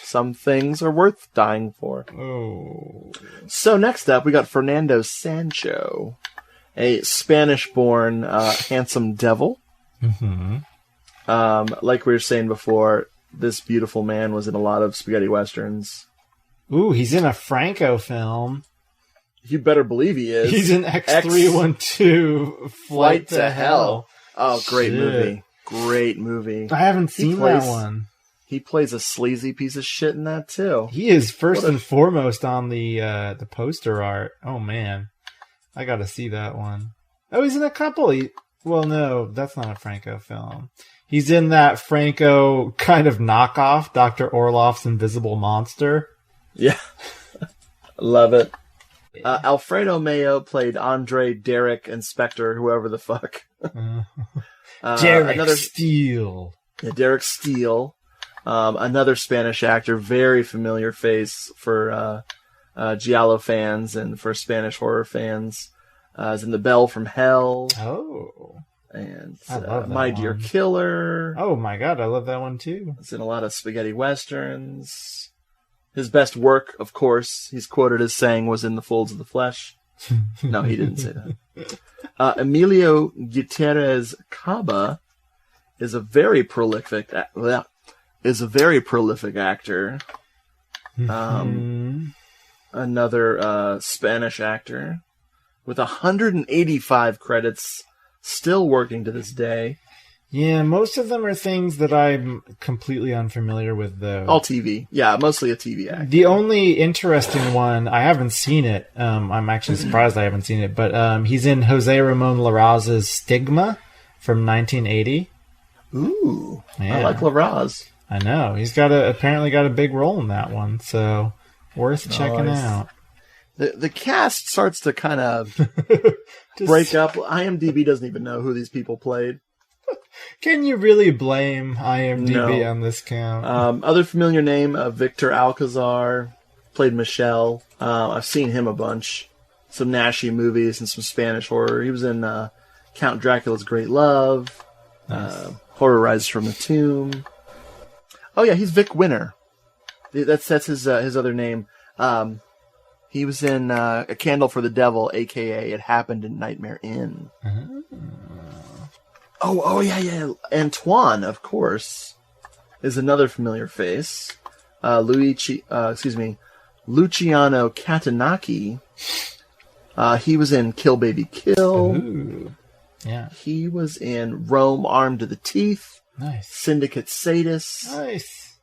some things are worth dying for. Oh. So next up, we got Fernando Sancho, a Spanish-born handsome devil. Like we were saying before, this beautiful man was in a lot of spaghetti westerns. Ooh, he's in a Franco film. You better believe he is. He's in X312 Flight to Hell. Oh, great movie. Great movie. I haven't seen that one. He plays a sleazy piece of shit in that, too. He is first and foremost on the poster art. Oh, man. I gotta see that one. Oh, he's in a couple. Well, no, that's not a Franco film. He's in that Franco kind of knockoff, Dr. Orloff's Invisible Monster. Yeah. Love it. Alfredo Mayo played Andre, Derek, Inspector, whoever the fuck. Derek Steele. Yeah, Derek Steele. Another Spanish actor, very familiar face for giallo fans and for Spanish horror fans. Is in The Bell from Hell. Oh. And My Dear Killer. Oh my god, I love that one too. It's in a lot of spaghetti westerns. His best work, of course, he's quoted as saying, was in The Folds of the Flesh. No, he didn't say that. Emilio Gutierrez Caba is a very prolific actor. Another Spanish actor with 185 credits, still working to this day. Yeah, most of them are things that I'm completely unfamiliar with, though. All TV. Yeah, mostly a TV actor. The only interesting one, I haven't seen it. I'm actually surprised I haven't seen it, but he's in Jose Ramon Larraz's Stigma from 1980. Ooh, yeah. I like Larraz. I know. He's apparently got a big role in that one, so worth checking out. The cast starts to kind of break up. IMDb doesn't even know who these people played. Can you really blame IMDb on this count? Other familiar name, Victor Alcazar, played Michelle. I've seen him a bunch. Some Nashi movies and some Spanish horror. He was in Count Dracula's Great Love, nice. Horror Rises from the Tomb. Oh yeah, he's Vic Winter. That's his other name. He was in A Candle for the Devil, a.k.a. It Happened in Nightmare Inn. Oh yeah. Antoine, of course, is another familiar face. Luciano Catanacci. He was in Kill Baby Kill. Ooh. Yeah. He was in Rome Armed to the Teeth. Nice. Syndicate Sadist. Nice.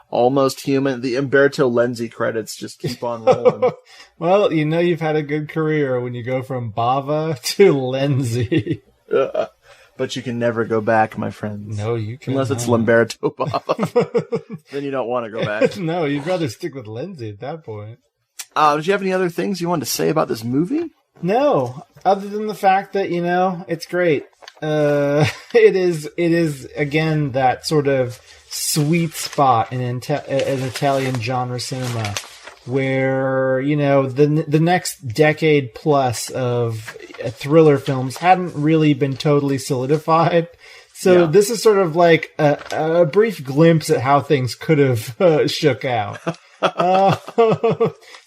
Almost Human. The Umberto Lenzi credits just keep on rolling. Well, you've had a good career when you go from Bava to Lenzi. But you can never go back, my friends. No, you can't. Unless it's Lamberto Bava. Then you don't want to go back. No, you'd rather stick with Lenzi at that point. Did you have any other things you wanted to say about this movie? No, other than the fact that, it's great. It is again that sort of sweet spot in an Italian genre cinema where, the next decade plus of thriller films hadn't really been totally solidified. So this is sort of like a brief glimpse at how things could have shook out.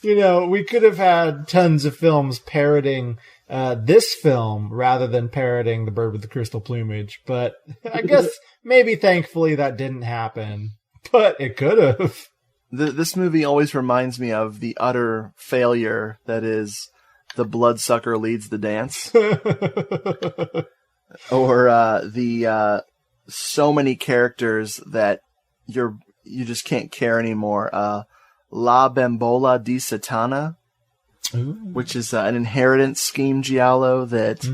We could have had tons of films parroting this film rather than parroting The Bird with the Crystal Plumage. But I guess maybe thankfully that didn't happen. But it could have. This movie always reminds me of the utter failure that is The Bloodsucker Leads the Dance. Or the so many characters that you just can't care anymore. La Bambola di Satana, which is an inheritance scheme giallo that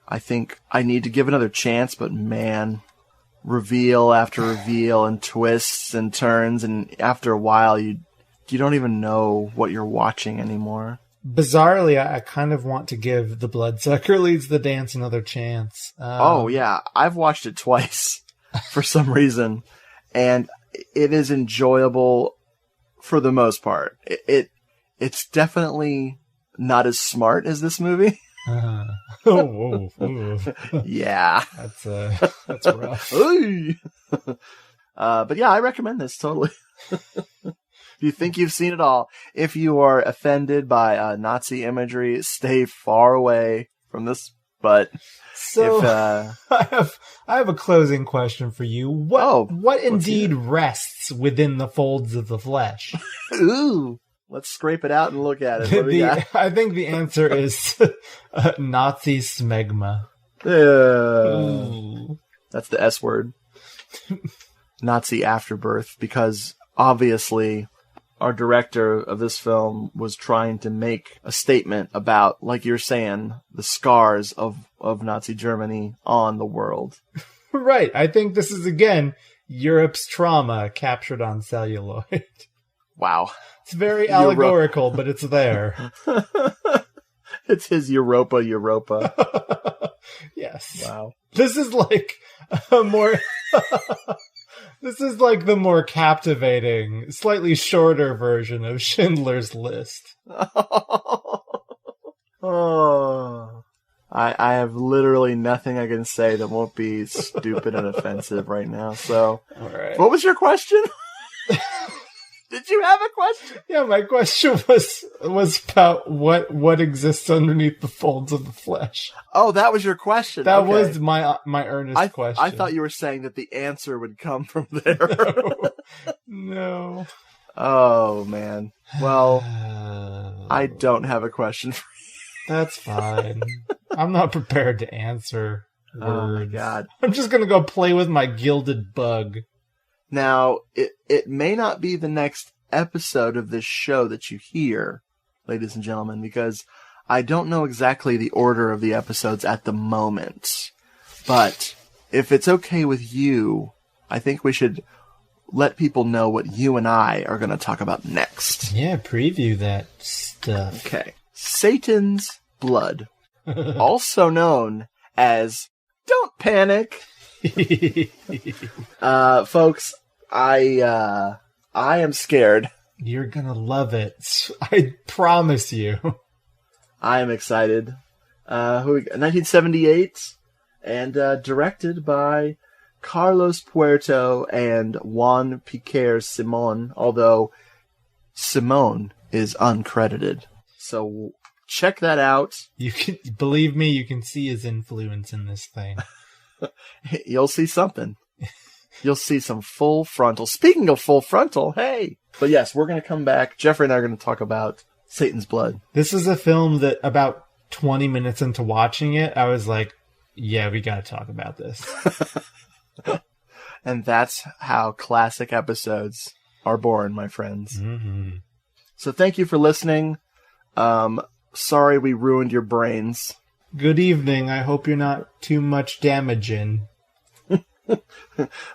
I think I need to give another chance, but man, reveal after reveal and twists and turns, and after a while you don't even know what you're watching anymore. Bizarrely, I kind of want to give The Bloodsucker Leads the Dance another chance. Oh yeah, I've watched it twice for some reason, and it is enjoyable for the most part. It's definitely not as smart as this movie. Whoa. Yeah. That's rough. But yeah, I recommend this totally. If you think you've seen it all, if you are offended by Nazi imagery, stay far away from this. But so I have a closing question for you. What indeed rests within the folds of the flesh? Ooh. Let's scrape it out and look at it. What do we got? I think the answer is Nazi smegma. That's the S word. Nazi afterbirth, because obviously our director of this film was trying to make a statement about, like you're saying, the scars of Nazi Germany on the world. Right. I think this is, again, Europe's trauma captured on celluloid. Wow. It's very allegorical, but it's there. It's his Europa. Yes. Wow. This is like a more... This is like the more captivating, slightly shorter version of Schindler's List. Oh. I have literally nothing I can say that won't be stupid and offensive right now. So, all right. What was your question? Did you have a question? Yeah, my question was about what exists underneath the folds of the flesh. Oh, that was your question. That was my earnest question. I thought you were saying that the answer would come from there. No. Oh, man. Well, I don't have a question for you. That's fine. I'm not prepared to answer words. Oh, my God. I'm just going to go play with my gilded bug. Now, it may not be the next episode of this show that you hear, ladies and gentlemen, because I don't know exactly the order of the episodes at the moment. But if it's okay with you, I think we should let people know what you and I are going to talk about next. Yeah, preview that stuff. Okay. Satan's Blood, also known as Don't Panic. Folks, I am scared. You're gonna love it. I promise you. I am excited. 1978, and directed by Carlos Puerto and Juan Piquer Simon, although Simon is uncredited. So check that out. You can believe me, you can see his influence in this thing. You'll see something. You'll see some full frontal. Speaking of full frontal, hey! But yes, we're going to come back. Jeffrey and I are going to talk about Satan's Blood. This is a film that about 20 minutes into watching it, I was like, yeah, we got to talk about this. And that's how classic episodes are born, my friends. Mm-hmm. So thank you for listening. Sorry we ruined your brains. Good evening. I hope you're not too much damaging.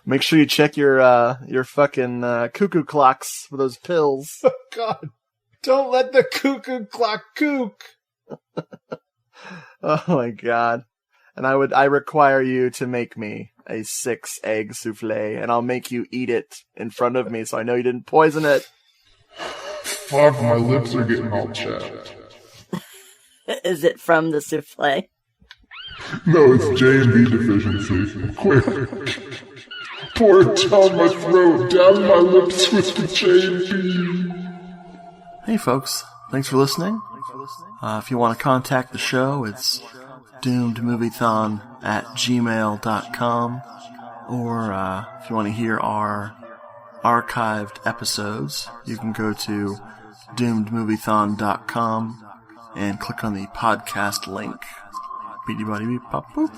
Make sure you check your fucking cuckoo clocks for those pills. Oh, God. Don't let the cuckoo clock kook. Oh, my God. And I require you to make me a 6-egg souffle, and I'll make you eat it in front of me so I know you didn't poison it. Fuck, my lips are getting all chapped. Is it from the souffle? No, it's J&B deficiency. Quick. Pour it down my throat, down my lips with the J&B. Hey folks, thanks for listening. If you want to contact the show, it's doomedmoviethon@gmail.com, or if you want to hear our archived episodes, you can go to doomedmoviethon.com and click on the podcast link. Beady body beep pop boop.